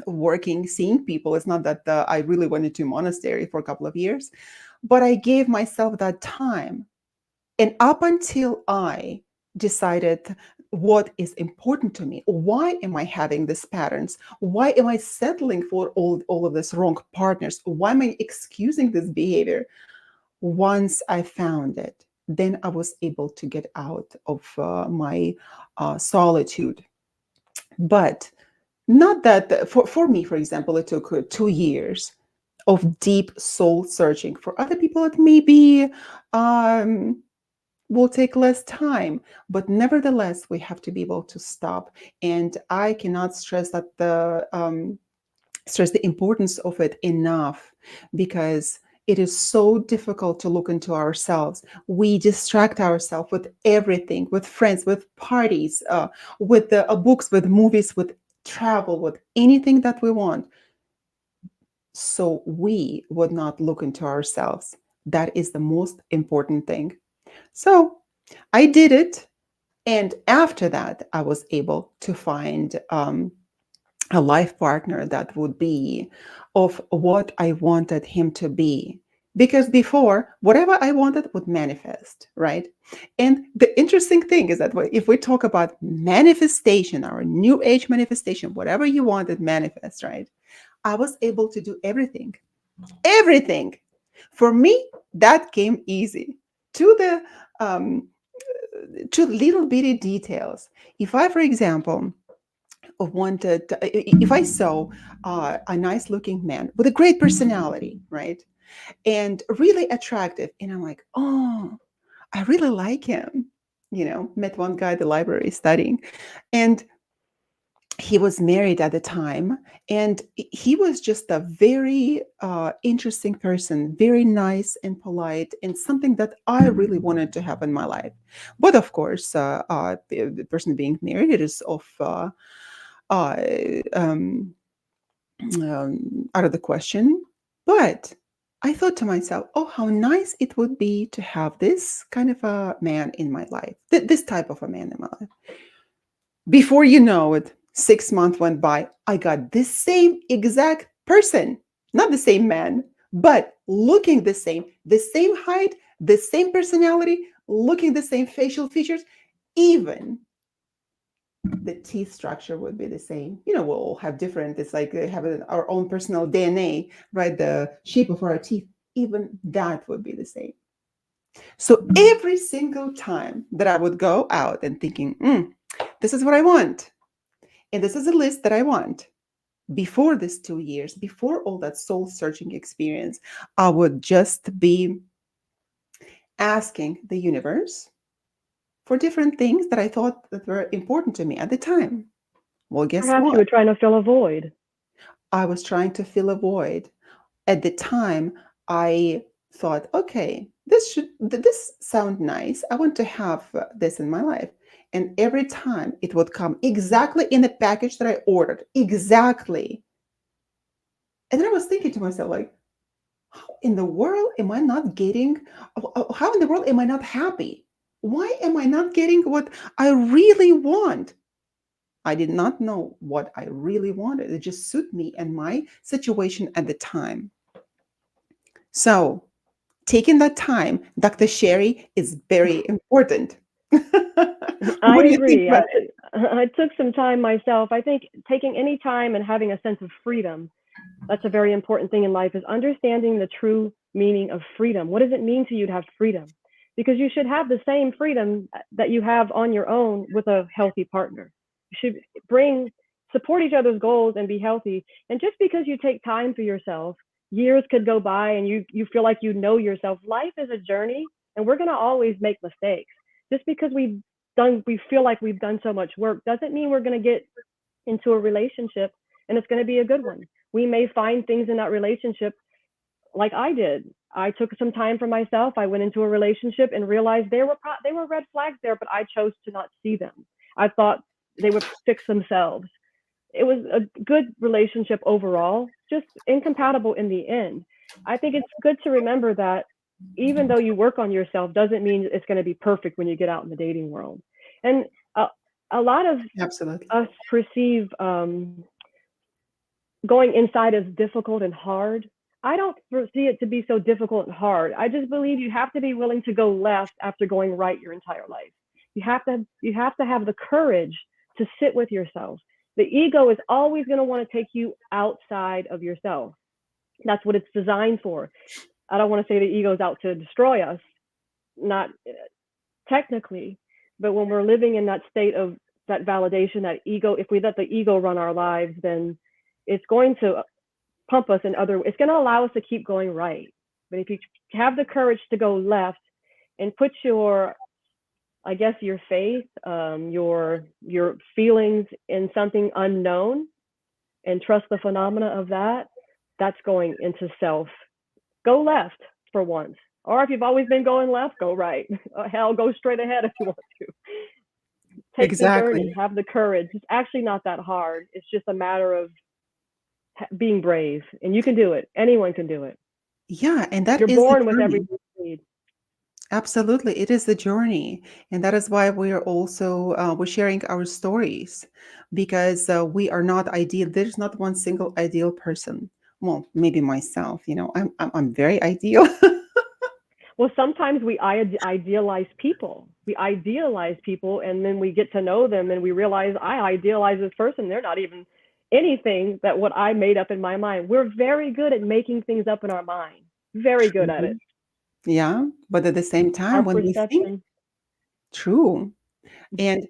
working, seeing people. It's not that I really went into monastery for a couple of years, but I gave myself that time. And up until I decided what is important to me, why am I having these patterns? Why am I settling for all of this wrong partners? Why am I excusing this behavior? Once I found it, then I was able to get out of my solitude. But not that, for me, for example, it took 2 years of deep soul searching. For other people, it may be um, will take less time, but nevertheless, we have to be able to stop. And I cannot stress the importance of it enough, because it is so difficult to look into ourselves. We distract ourselves with everything, with friends, with parties, with the books, with movies, with travel, with anything that we want. So we would not look into ourselves. That is the most important thing. So I did it. And after that, I was able to find a life partner that would be of what I wanted him to be. Because before, whatever I wanted would manifest, right? And the interesting thing is that if we talk about manifestation, our new age manifestation, whatever you wanted manifest, right? I was able to do everything, everything. For me, that came easy to the um, to little bitty details. If I, for example, if I saw a nice looking man with a great personality, right? And really attractive, and I'm like, oh, I really like him. Met one guy at the library studying, and he was married at the time, and he was just a very interesting person, very nice and polite, and something that I really wanted to have in my life. But of course, the person being married, it is of uh, um, out of the question. But I thought to myself, oh, how nice it would be to have this kind of a man in my life, this type of a man in my life. Before you know it, 6 months went by. I got this same exact person, not the same man, but looking the same height, the same personality, looking the same facial features, even the teeth structure would be the same. We'll all have different, it's like they have our own personal DNA, right? The shape of our teeth, even that would be the same. So every single time that I would go out and thinking, this is what I want, and this is a list that I want, before this 2 years, before all that soul searching experience, I would just be asking the universe for different things that I thought that were important to me at the time. Well, guess Perhaps you what? were trying to fill a void. I was trying to fill a void. At the time, I thought, okay, this sound nice. I want to have this in my life. And every time it would come exactly in the package that I ordered, exactly. And then I was thinking to myself, like, how in the world am I not getting? How in the world am I not happy? Why am I not getting what I really want? I did not know what I really wanted. It just suited me and my situation at the time. So, taking that time, Dr. Sherry, is very important. I What do you think agree. about it? I took some time myself. I think taking any time and having a sense of freedom, that's a very important thing in life, is understanding the true meaning of freedom. What does it mean to you to have freedom? Because you should have the same freedom that you have on your own with a healthy partner. You should bring support each other's goals and be healthy. And just because you take time for yourself, years could go by and you feel like you know yourself. Life is a journey, and we're going to always make mistakes. Just because we feel like we've done so much work doesn't mean we're going to get into a relationship and it's going to be a good one. We may find things in that relationship like I did. I took some time for myself. I went into a relationship and realized they were red flags there, but I chose to not see them. I thought they would fix themselves. It was a good relationship overall, just incompatible in the end. I think it's good to remember that even though you work on yourself doesn't mean it's going to be perfect when you get out in the dating world. And a lot of Absolutely. us perceive going inside as difficult and hard. I don't foresee it to be so difficult and hard. I just believe you have to be willing to go left after going right your entire life. You have to have the courage to sit with yourself. The ego is always going to want to take you outside of yourself. That's what it's designed for. I don't want to say the ego is out to destroy us, not technically, but when we're living in that state of that validation, that ego, if we let the ego run our lives, then it's going to pump us in other, it's going to allow us to keep going right. But if you have the courage to go left and put your, I guess, your faith, your feelings in something unknown and trust the phenomena of that, that's going into self. Go left for once. Or if you've always been going left, go right. Hell, go straight ahead if you want to. Take the journey, Exactly. have the courage. It's actually not that hard. It's just a matter of being brave, and you can do it. Anyone can do it. Yeah, and that You're is the born with journey. everything you need. Absolutely, it is the journey, and that is why we are also we're sharing our stories because we are not ideal. There's not one single ideal person. Well, maybe myself. I'm very ideal. Well, sometimes we idealize people. We idealize people, and then we get to know them, and we realize I idealize this person. They're not even anything that what I made up in my mind. We're very good at making things up in our mind. Very good at it. True. Yeah, but at the same Our time, when we think perception. true, and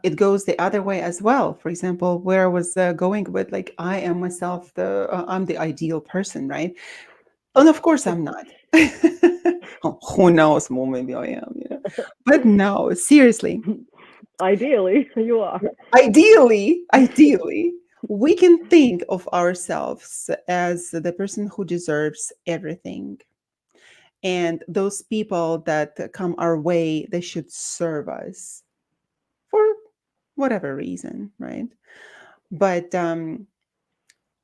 it goes the other way as well. For example, where I was going with like I am myself, I'm the ideal person, right? And of course, I'm not. Who knows? Well, maybe I am, But no, seriously, Ideally, you are. ideally, we can think of ourselves as the person who deserves everything. And those people that come our way, they should serve us for whatever reason, right? But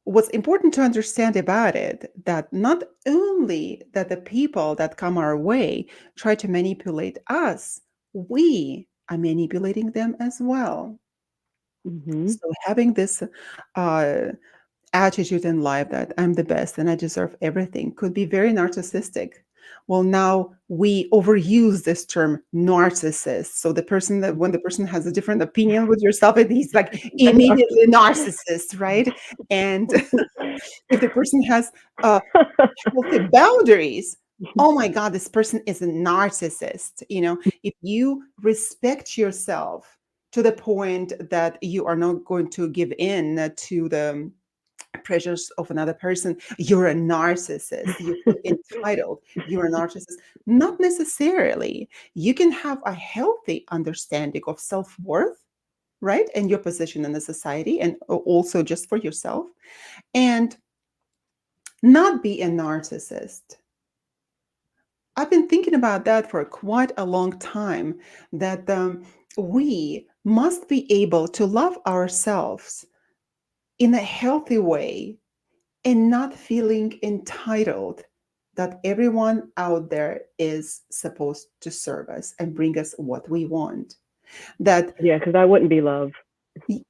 what's important to understand about it that not only that the people that come our way try to manipulate us, we are manipulating them as well. Hmm. So having this uh, attitude in life that I'm the best and I deserve everything could be very narcissistic. Well, now we overuse this term narcissist. So the person that when the person has a different opinion with yourself, and he's like immediately narcissist, right? And if the person has healthy boundaries, oh my God, this person is a narcissist. If you respect yourself to the point that you are not going to give in to the pressures of another person, you're a narcissist. You feel entitled. You're a narcissist. Not necessarily. You can have a healthy understanding of self worth, right? And your position in the society, and also just for yourself, and not be a narcissist. I've been thinking about that for quite a long time that we must be able to love ourselves in a healthy way and not feeling entitled that everyone out there is supposed to serve us and bring us what we want. That Yeah, because I wouldn't be love.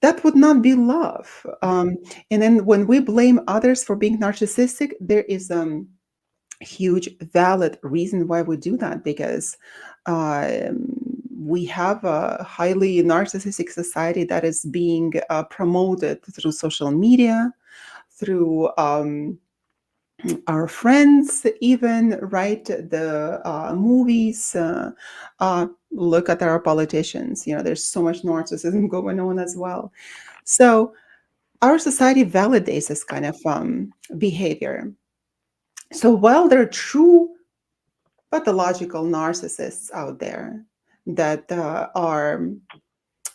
that would not be love. And then when we blame others for being narcissistic, there is huge valid reason why we do that because um, we have a highly narcissistic society that is being promoted through social media, through our friends, even, right? The movies. Look at our politicians. There's so much narcissism going on as well. So our society validates this kind of behavior. So while there are true pathological narcissists out there that are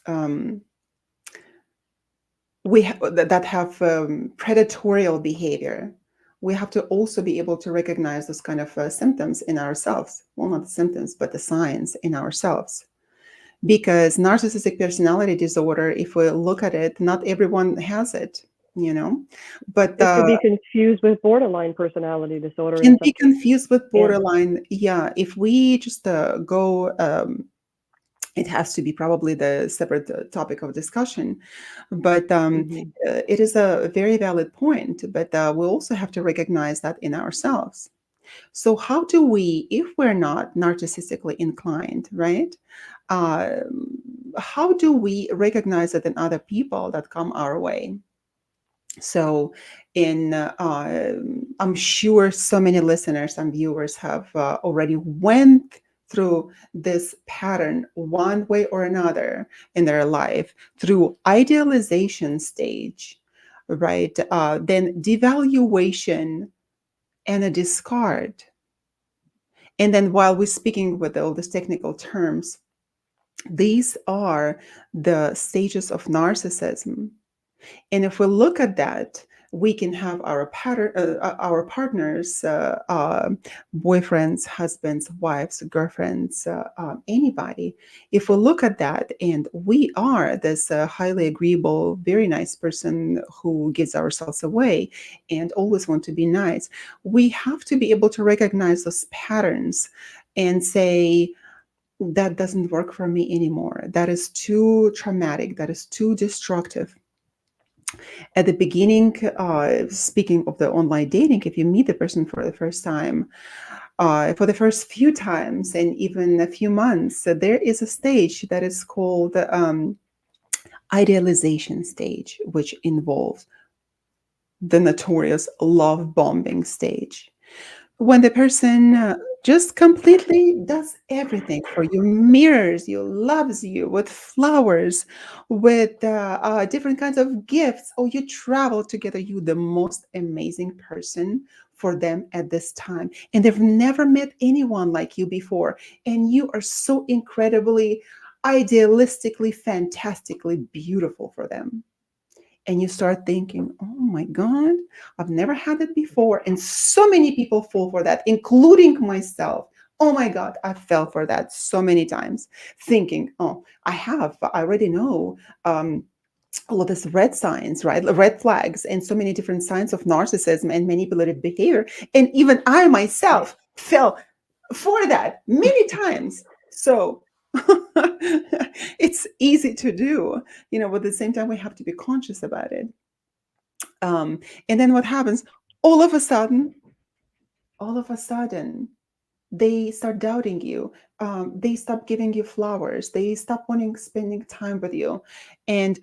um, that have predatorial behavior, we have to also be able to recognize those kind of symptoms in ourselves. Well, not the symptoms, but the signs in ourselves. Because narcissistic personality disorder, if we look at it, not everyone has it, you know, but It could be confused with borderline personality disorder in can some be cases. confused with Yeah. borderline. Yeah, if we just go, it has to be probably the separate topic of discussion, but Hmm. it is a very valid point. But we also have to recognize that in ourselves. So, how do we, if we're not narcissistically inclined, right? How do we recognize it in other people that come our way? So, I'm sure so many listeners and viewers have already went through this pattern one way or another in their life through idealization stage, right? Then devaluation and a discard. And then while we're speaking with all these technical terms, these are the stages of narcissism. And if we look at that, we can have our pattern, our partners, boyfriends, husbands, wives, girlfriends, anybody. If we look at that, and we are this highly agreeable, very nice person who gives ourselves away and always want to be nice, we have to be able to recognize those patterns and say, that doesn't work for me anymore. That is too traumatic. That is too destructive. At the beginning, speaking of the online dating, if you meet the person for the first time, for the first few times and even a few months, there is a stage that is called idealization stage, which involves the notorious love bombing stage. When the person just completely does everything for you, mirrors you, loves you with flowers, with different kinds of gifts, or you travel together, you the most amazing person for them at this time, and they've never met anyone like you before, and you are so incredibly idealistically fantastically beautiful for them, and you start thinking, oh my God, I've never had it before. And so many people fall for that, including myself. Oh my God, I fell for that so many times, thinking, oh, I already know. All of this red signs, right? Red flags, and so many different signs of narcissism and manipulative behavior. And even I myself fell for that many times. So it's easy to do, but at the same time, we have to be conscious about it. And then what happens? All of a sudden, all of a sudden, they start doubting you. They stop giving you flowers. They stop wanting spending time with you. And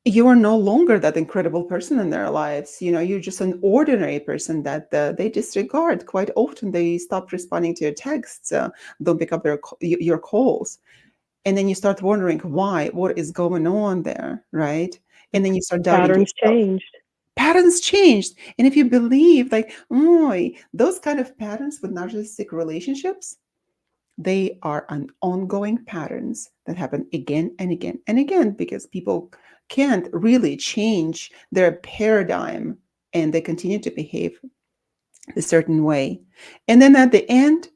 you are no longer that incredible person in their lives. You're just an ordinary person that they disregard. Quite often, they stop responding to your texts, don't pick up your calls. And then you start wondering why, what is going on there, right? And then you start doubting Patterns yourself. changed. Patterns changed. And if you believe, like, oh, those kind of patterns with narcissistic relationships, they are an ongoing patterns that happen again and again and again because people can't really change their paradigm and they continue to behave a certain way. And then at the end,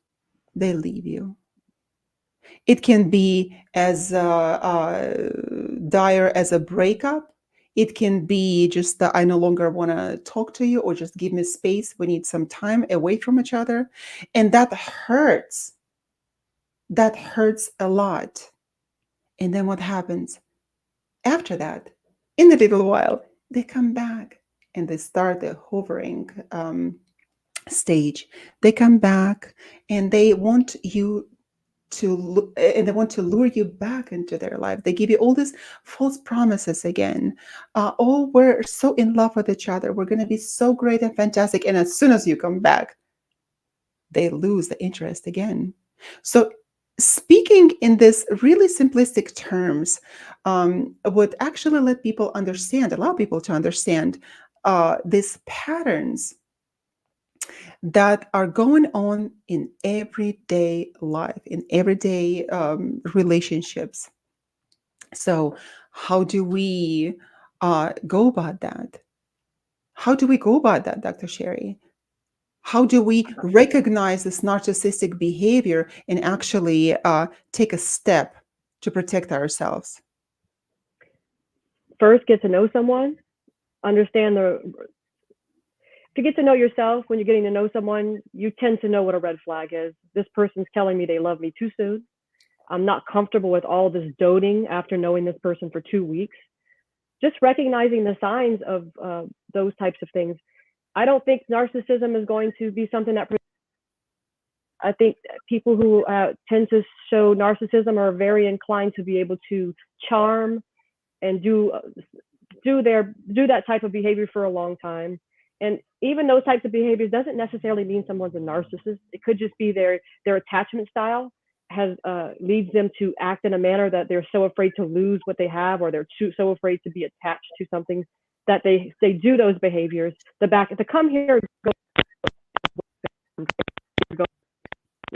they leave you. It can be as dire as a breakup. It can be just that I no longer want to talk to you or just give me space. We need some time away from each other. And that hurts. That hurts a lot. And then what happens? After that, in a little while, they come back and they start the hovering stage. They come back and they want you and they want to lure you back into their life. They give you all these false promises again. Oh, we're so in love with each other. We're going to be so great and fantastic. And as soon as you come back, they lose the interest again. So, speaking in this really simplistic terms, would actually let people understand, allow people to understand these patterns that are going on in everyday life, in everyday relationships. So, how do we go about that? How do we go about that, Dr. Sherry? How do we recognize this narcissistic behavior and actually take a step to protect ourselves? First, get to know someone, understand the to get to know yourself. When you're getting to know someone, you tend to know what a red flag is. This person's telling me they love me too soon. I'm not comfortable with all this doting after knowing this person for 2 weeks. Just recognizing the signs of those types of things. I don't think narcissism is going to be something that I think people who tend to show narcissism are very inclined to be able to charm and do that type of behavior for a long time. And even those types of behaviors doesn't necessarily mean someone's a narcissist. It could just be their attachment style has leads them to act in a manner that they're so afraid to lose what they have, or they're so afraid to be attached to something that they do those behaviors. To come here, go,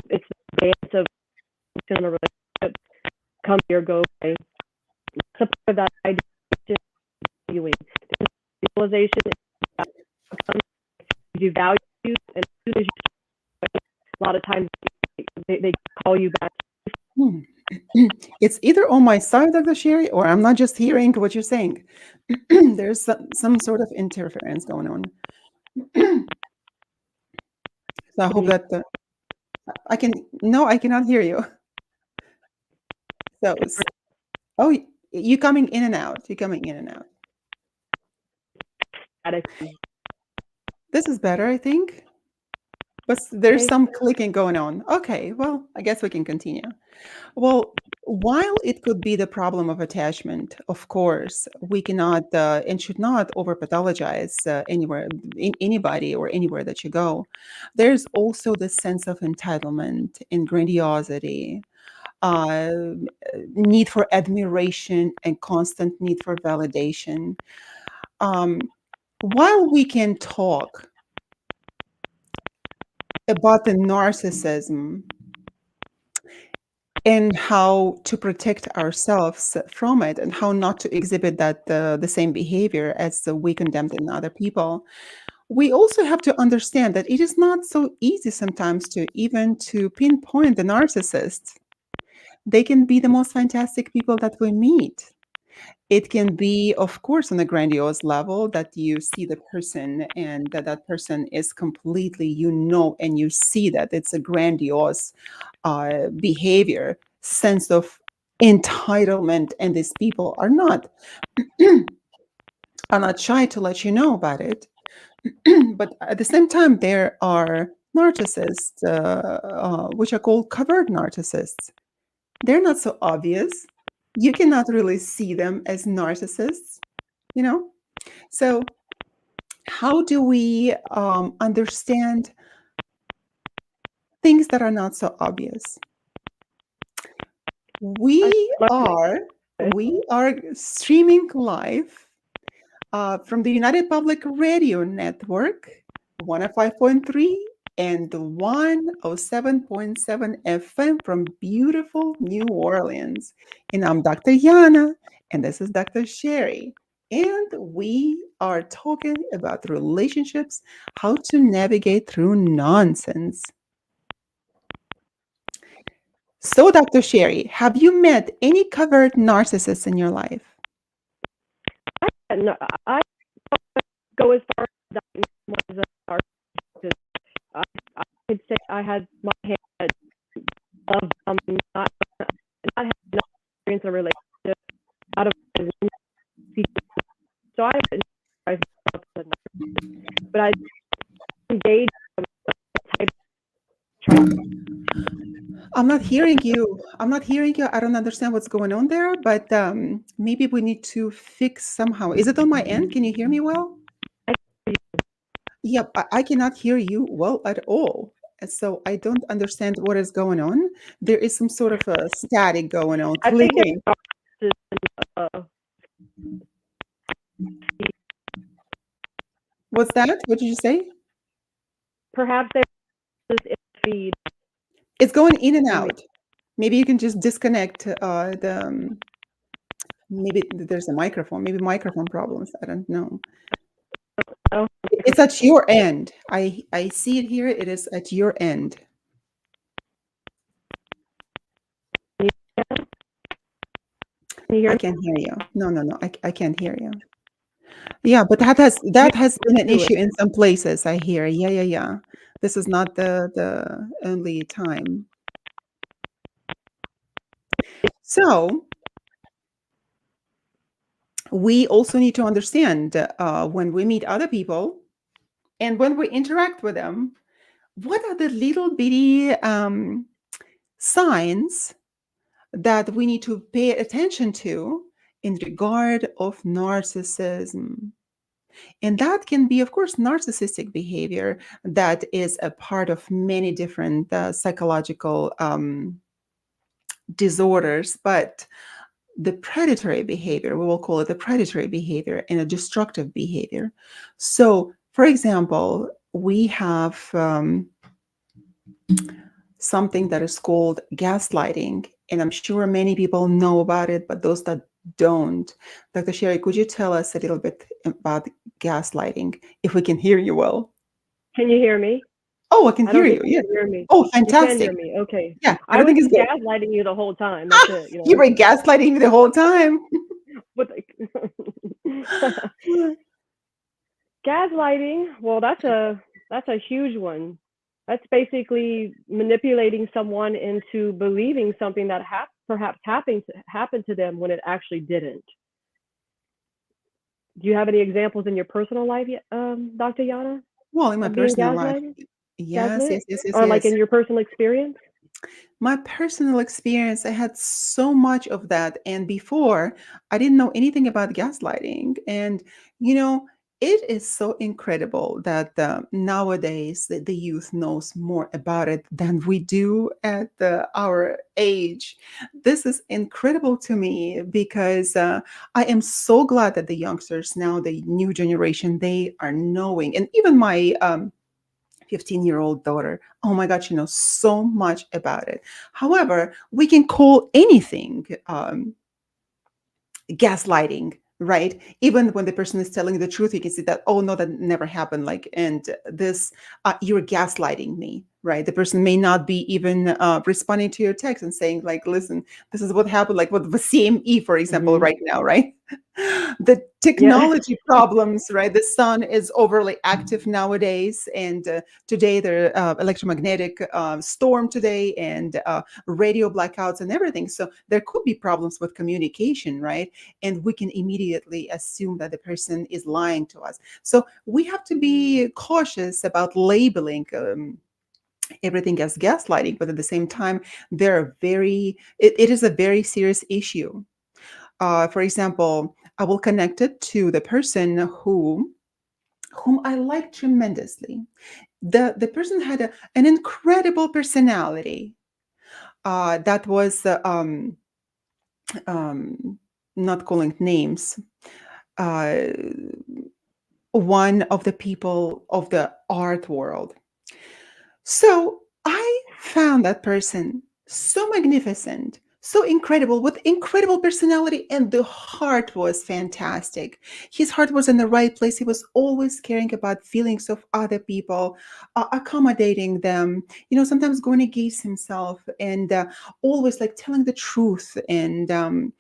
it's the dance of in a relationship. Come here, go away. It's a part of that idea valuing. Visualization you value and a lot of times they call you back. Hmm. It's either on my side, Dr. Sherry, or I'm not just hearing what you're saying. There's some sort of interference going on. So I hope that no, I cannot hear you. So, oh, you're coming in and out. You're coming in and out. This is better, I think. But there's Okay. some clicking going on. Okay, well, I guess we can continue. Well, while it could be the problem of attachment, of course, we cannot and should not over pathologize anywhere, in anybody or anywhere that you go. There's also the sense of entitlement and grandiosity, uh, need for admiration, and constant need for validation. While we can talk about the narcissism and how to protect ourselves from it and how not to exhibit that the same behavior as we condemned in other people, we also have to understand that it is not so easy sometimes to even to pinpoint the narcissist. They can be the most fantastic people that we meet. It can be, of course, on a grandiose level that you see the person and that person is completely, and you see that it's a grandiose behavior, sense of entitlement, and these people are not shy to let you know about it. But at the same time, there are narcissists, which are called covert narcissists. They're not so obvious. You cannot really see them as narcissists, you know? So, how do we understand things that are not so obvious? We are streaming live from the United Public Radio Network, 105.3 and 107.7 FM from beautiful New Orleans. And I'm Dr. Yana, and this is Dr. Sherry. And we are talking about relationships, how to navigate through nonsense. So, Dr. Sherry, have you met any covert narcissists in your life? No, I go as far as that was I could say I had my hand of not having experience a relationship out of so I but I engaged type I'm not hearing you. I'm not hearing you. I don't understand what's going on there, but maybe we need to fix somehow. Is it on my end? Can you hear me well? Yep, I cannot hear you well at all. So I don't understand what is going on. There is some sort of a static going on, I think clicking. What's that? What did you say? Perhaps there's this feed. It's going in and You may, out. Maybe you can just disconnect the. Maybe there's a microphone. Maybe microphone problems. I don't know. oh, It's at your end. I see it here. It is at your end. can you hear I me? can't hear you. No, no, no. I can't hear you. Yeah, but You that has been an do it. issue in some places, I hear. Yeah, yeah, yeah. This is not the only time. So we also need to understand when we meet other people and when we interact with them, what are the little bitty signs that we need to pay attention to in regard of narcissism? And that can be, of course, narcissistic behavior that is a part of many different psychological disorders, but the predatory behavior, we will call it the predatory behavior and a destructive behavior. So, for example, we have something that is called gaslighting, and I'm sure many people know about it, but those that don't, Dr. Sherry, could you tell us a little bit about gaslighting, if we can hear you well? Can you hear me? Oh, I can I don't hear think you. you Yes. can hear me. Oh, You can hear fantastic. me. Okay. Yeah, I was everything is just good. gaslighting you the whole time. That's Ah, it. You you know. were gaslighting me the whole time. But gaslighting, well, that's a huge one. That's basically manipulating someone into believing something that perhaps happened to them when it actually didn't. Do you have any examples in your personal life, Dr. Yana, Well, in my of being personal life, yes, gaslit, yes, yes, yes, or like yes. in your personal experience? My personal experience, I had so much of that. And before, I didn't know anything about gaslighting. And, you know, it is so incredible that nowadays the youth knows more about it than we do at our age. This is incredible to me because I am so glad that the youngsters now, the new generation, they are knowing. And even my 15-year-old daughter. Oh my God, she knows so much about it. However, we can call anything gaslighting, right? Even when the person is telling the truth, you can see that, oh no, that never happened. Like, and this, you're gaslighting me, right? The person may not be even responding to your text and saying, like, listen, this is what happened, like with the CME, for example, Hmm. right now, right? The Yeah. technology problems, right? The sun is overly active nowadays, and today there electromagnetic storm today, and radio blackouts and everything. So there could be problems with communication, right? And we can immediately assume that the person is lying to us. So we have to be cautious about labeling. Everything as gaslighting, but at the same time, it is a very serious issue. For example, I will connect it to the person whom I like tremendously. The person had an incredible personality that was um, not calling names. Uh, one of the people of the art world. So I found that person so magnificent, so incredible, with incredible personality, and the heart was fantastic. His heart was in the right place. He was always caring about feelings of other people, accommodating them, sometimes going against himself, and always like telling the truth, and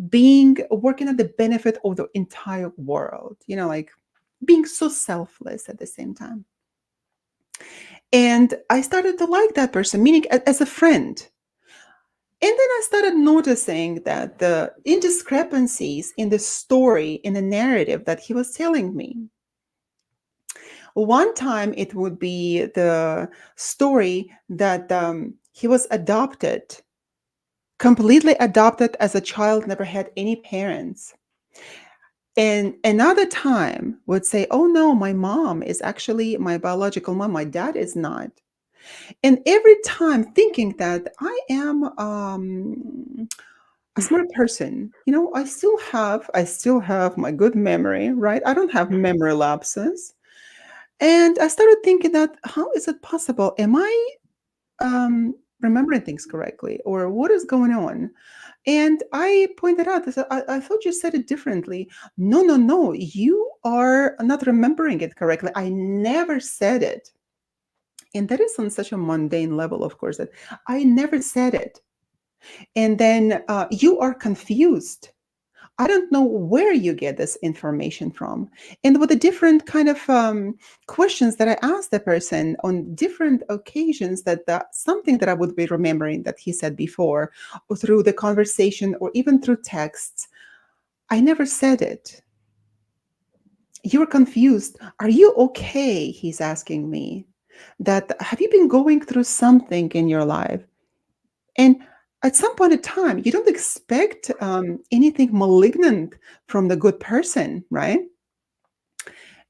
being working at the benefit of the entire world, like being so selfless at the same time. And I started to like that person, meaning as a friend. And then I started noticing that the indiscrepancies in the story, in the narrative that he was telling me. One time it would be the story that he was adopted, completely adopted as a child, never had any parents. And another time would say, oh no, my mom is actually my biological mom, my dad is not. And every time thinking that I am a smart person, I still have my good memory, right? I don't have memory lapses. And I started thinking that how is it possible? Am I remembering things correctly, or what is going on? And I pointed out, I said, I thought you said it differently. No, no, no, you are not remembering it correctly. I never said it. And that is on such a mundane level, of course, that I never said it. And then you are confused. I don't know where you get this information from. And with the different kind of questions that I asked the person on different occasions, that something that I would be remembering that he said before, or through the conversation, or even through texts, I never said it. You're confused. Are you okay? He's asking me. That have you been going through something in your life? And at some point in time, you don't expect anything malignant from the good person, right?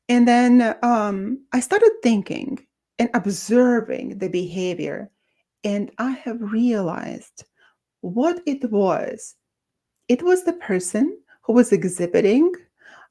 And then I started thinking and observing the behavior, and I have realized what it was. It was the person who was exhibiting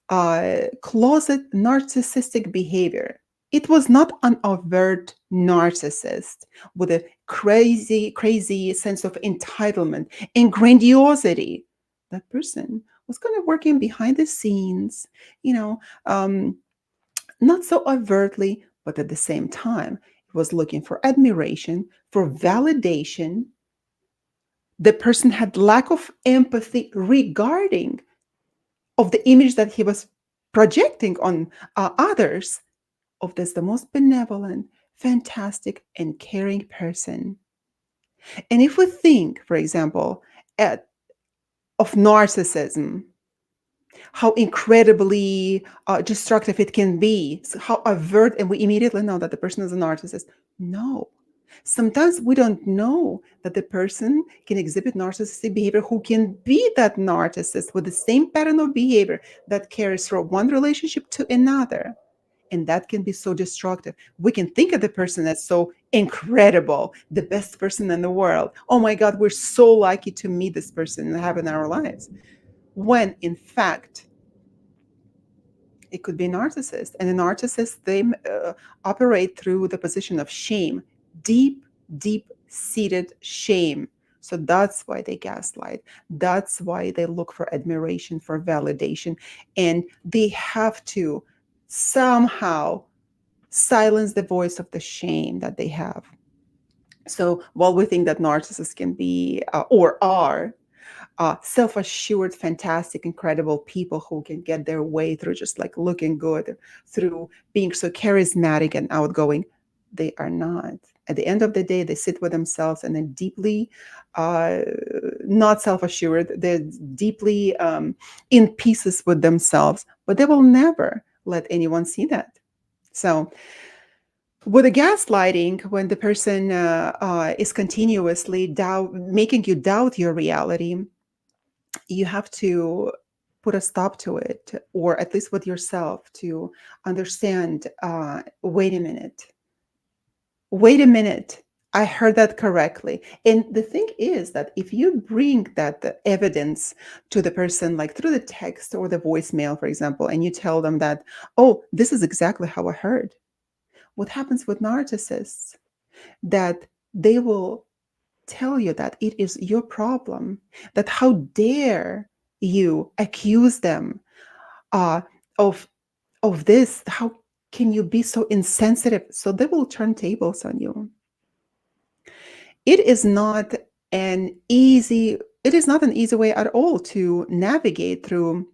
closet narcissistic behavior. It was not an overt narcissist with a crazy, crazy sense of entitlement and grandiosity. That person was kind of working behind the scenes, you know, not so overtly, but at the same time, it was looking for admiration, for validation. The person had lack of empathy regarding of the image that he was projecting on others of this the most benevolent, fantastic, and caring person. And if we think, for example, at, of narcissism, how incredibly destructive it can be, so how overt, and we immediately know that the person is a narcissist. No. Sometimes we don't know that the person can exhibit narcissistic behavior who can be that narcissist with the same pattern of behavior that carries from one relationship to another. And that can be so destructive. We can think of the person as so incredible, the best person in the world. Oh my God, we're so lucky to meet this person and have in our lives. When in fact, it could be a narcissist. And a narcissist, they operate through the position of shame, deep, deep seated shame. So that's why they gaslight. That's why they look for admiration, for validation. And they have to somehow silence the voice of the shame that they have. So while we think that narcissists can be or are self-assured, fantastic, incredible people who can get their way through just like looking good, through being so charismatic and outgoing, they are not. At the end of the day, they sit with themselves and they're deeply uh, not self-assured. They're deeply in pieces with themselves, but they will never let anyone see that. So with the gaslighting, when the person is continuously making you doubt your reality, you have to put a stop to it, or at least with yourself, to understand wait a minute, wait a minute. I heard that correctly. And the thing is that if you bring that evidence to the person, like through the text or the voicemail, for example, and you tell them that, oh, this is exactly how I heard. What happens with narcissists? That they will tell you that it is your problem, that how dare you accuse them uh, of this, how can you be so insensitive? So they will turn tables on you. It is not an easy way at all to navigate through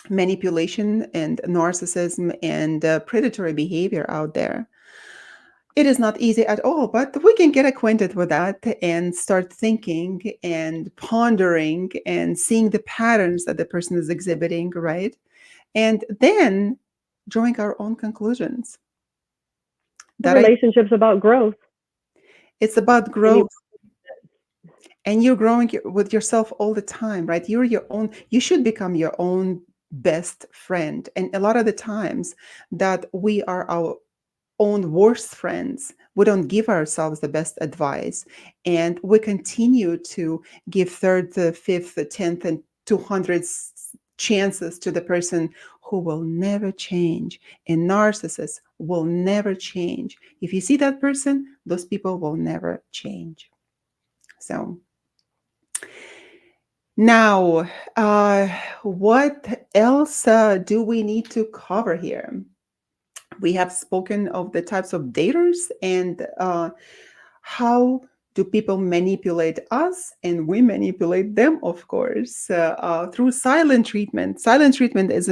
manipulation and narcissism and predatory behavior out there. It is not easy at all, but we can get acquainted with that and start thinking and pondering and seeing the patterns that the person is exhibiting, right? And then drawing our own conclusions. The That I relationship's about growth. It's about And you, growth, and you're growing with yourself all the time, right? You should become your own best friend. And a lot of the times that we are our own worst friends. We don't give ourselves the best advice. And we continue to give third, fifth, 10th, and 200th chances to the person who will never change. And narcissists will never change. If you see that person, those people will never change. So now, what else do we need to cover here? We have spoken of the types of daters and how do people manipulate us, and we manipulate them, of course, through silent treatment. Silent treatment is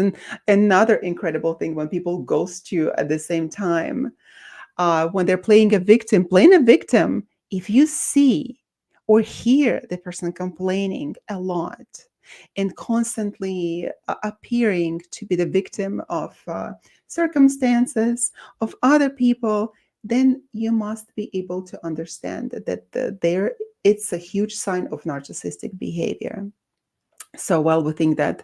another incredible thing when people ghost you at the same time. When they're playing a victim, if you see or hear the person complaining a lot and constantly appearing to be the victim of circumstances, of other people, then you must be able to understand that there it's a huge sign of narcissistic behavior. So while we think that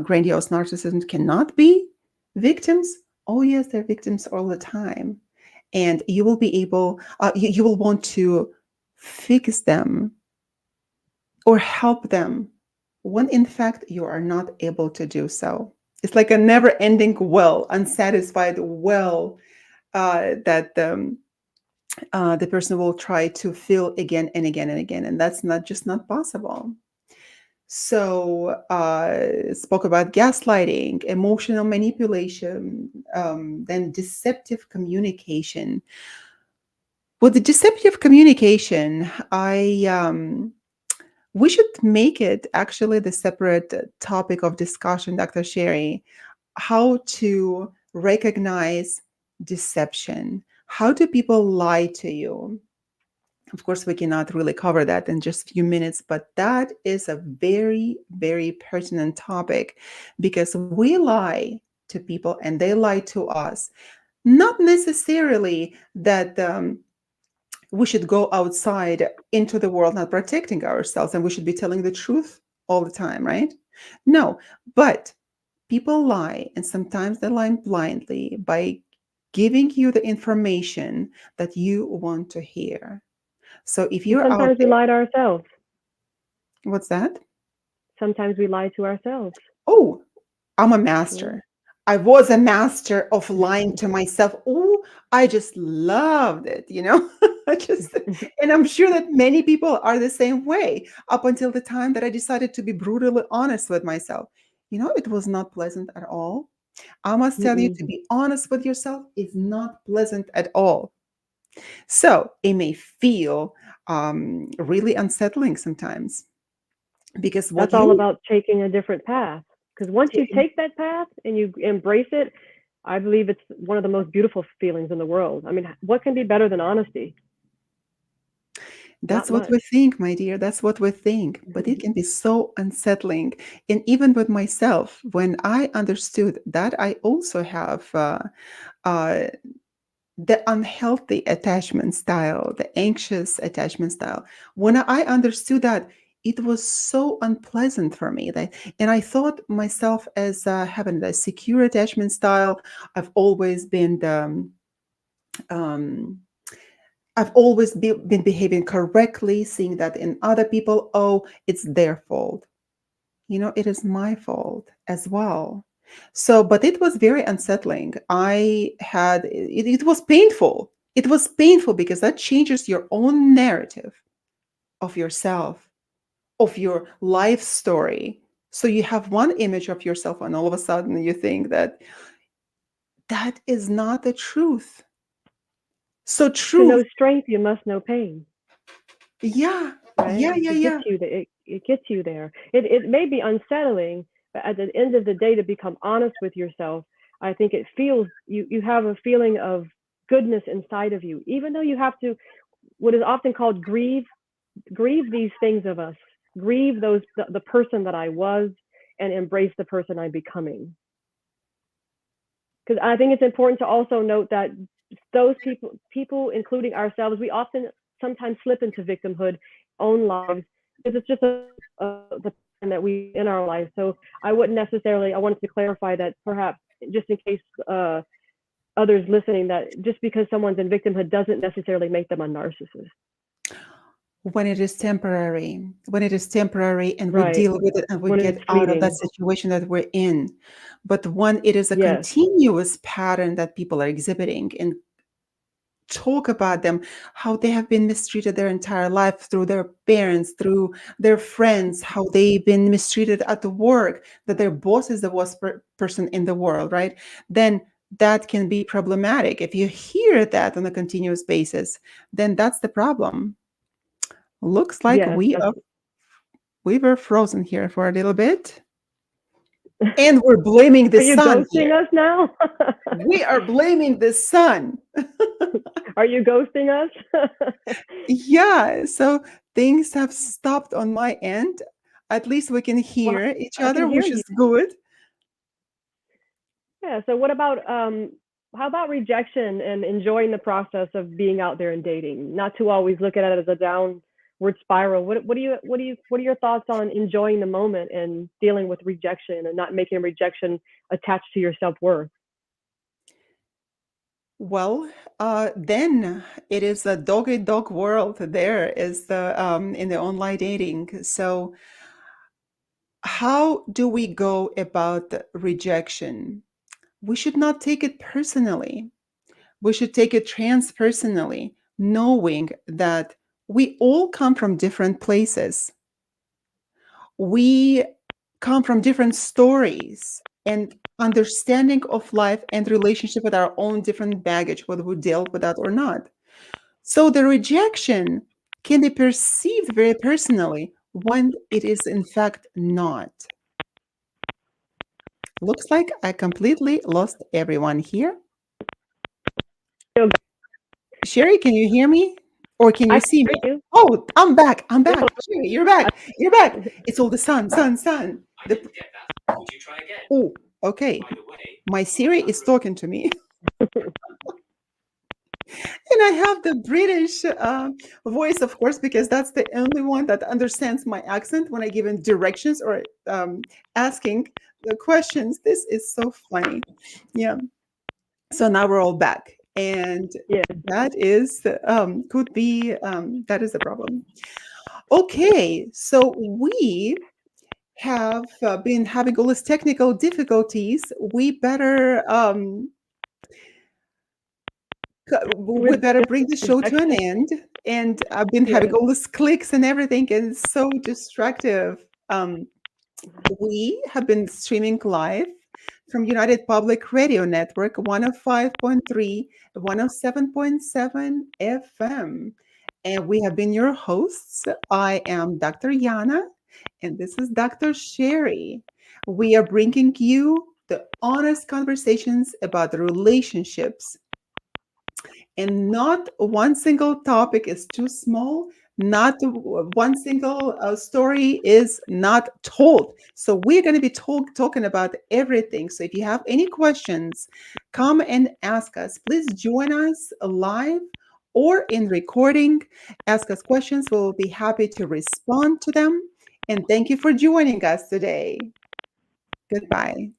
grandiose narcissism cannot be victims, oh yes, they're victims all the time. And you will be able, you will want to fix them or help them when in fact you are not able to do so. It's like a never ending well, unsatisfied well that the person will try to fill again and again and again. And that's not just not possible. So, spoke about gaslighting, emotional manipulation, then deceptive communication. With the deceptive communication, we should make it actually the separate topic of discussion, Dr. Sherry, how to recognize deception. How do people lie to you? Of course, we cannot really cover that in just a few minutes, but that is a very, very pertinent topic because we lie to people and they lie to us. Not necessarily that we should go outside into the world not protecting ourselves and we should be telling the truth all the time, right? No, but people lie, and sometimes they lie blindly by giving you the information that you want to hear. So if And you're out sometimes we there, lie to ourselves. what's that? Sometimes we lie to ourselves. Oh, I'm a Mm. master. I was a master of lying to myself. Oh, I just loved it, you know? I just, and I'm sure that many people are the same way up until the time that I decided to be brutally honest with myself. You know, it was not pleasant at all. I must tell you, Mm-mm. to be honest with yourself is not pleasant at all. So it may feel really unsettling sometimes because what That's all you about taking a different path. Because once you take that path and you embrace it, I believe it's one of the most beautiful feelings in the world. I mean, what can be better than honesty? that's Not what much. we think, my dear. That's what we think. But it can be so unsettling. And even with myself, when I understood that I also have uh, the unhealthy attachment style, the anxious attachment style, when I understood that, it was so unpleasant for me that, and I thought myself as having a secure attachment style. I've always been the um, I've always been behaving correctly, seeing that in other people, oh, it's their fault. You know, it is my fault as well. So, but it was very unsettling. It was painful. It was painful because that changes your own narrative of yourself, of your life story. So you have one image of yourself, and all of a sudden you think that that is not the truth. So, To know truth, strength, you must know pain, yeah, right? yeah, yeah, It gets yeah. you there. It gets you there. It may be unsettling, but at the end of the day, to become honest with yourself, I think it feels you have a feeling of goodness inside of you, even though you have to what is often called grieve these things of us, grieve the person that I was, and embrace the person I'm becoming. Because I think it's important to also note that those people, including ourselves, we often sometimes slip into victimhood, own lives, because it's just the pattern that we in our life. So I wouldn't necessarily. I wanted to clarify that perhaps just in case others listening, that just because someone's in victimhood doesn't necessarily make them a narcissist. when it is temporary, when it is temporary and we Right. deal with it and we When get it's out of that fleeting. situation that we're in. But when it is a Yes. continuous pattern that people are exhibiting and talk about them, how they have been mistreated their entire life through their parents, through their friends, how they've been mistreated at the work, that their boss is the worst person in the world, right? Then that can be problematic. If you hear that on a continuous basis, then that's the problem. Looks like Yes. That's, we were frozen here for a little bit, and we're blaming the are you sun ghosting here. us now? We are blaming the sun. Are you ghosting us? Yeah, so things have stopped on my end. At least we can Well, hear each I can other, hear which you. is good. Yeah. So what about how about rejection and enjoying the process of being out there and dating? Not to always look at it as a downward spiral. What are your thoughts on enjoying the moment and dealing with rejection and not making rejection attached to your self-worth? Well, then it is a dog eat dog world. There is the in the online dating. So how do we go about the rejection? We should not take it personally. We should take it transpersonally, knowing that we all come from different places. We come from different stories and understanding of life and relationship with our own different baggage, whether we dealt with that or not. So the rejection can be perceived very personally when it is in fact not. Looks like I completely lost everyone here. So Sherry, can you hear me? Or can I you can see me? hear you. Oh, I'm back. I'm No, back. Sherry, you're back. You're back. It's all the sun, sun, sun. Oh, okay. My Siri is talking to me. And I have the British voice, of course, because that's the only one that understands my accent when I give him directions or asking the questions. This is so funny. Yeah. So now we're all back. And yeah. that is, could be, that is the problem. Okay. So we have been having all these technical difficulties. We better we With better bring the show to an rejection. end. And I've been having Yes. all these clicks and everything, and it's so distractive. We have been streaming live from United Public Radio Network 105.3, 107.7 FM. And we have been your hosts. I am Dr. Yana, and this is Dr. Sherry. We are bringing you the honest conversations about the relationships, and not one single topic is too small, not one single story is not told. So we're going to be talking about everything. So if you have any questions, come and ask us. Please join us live or in recording. Ask us questions. We'll be happy to respond to them. And thank you for joining us today. Goodbye.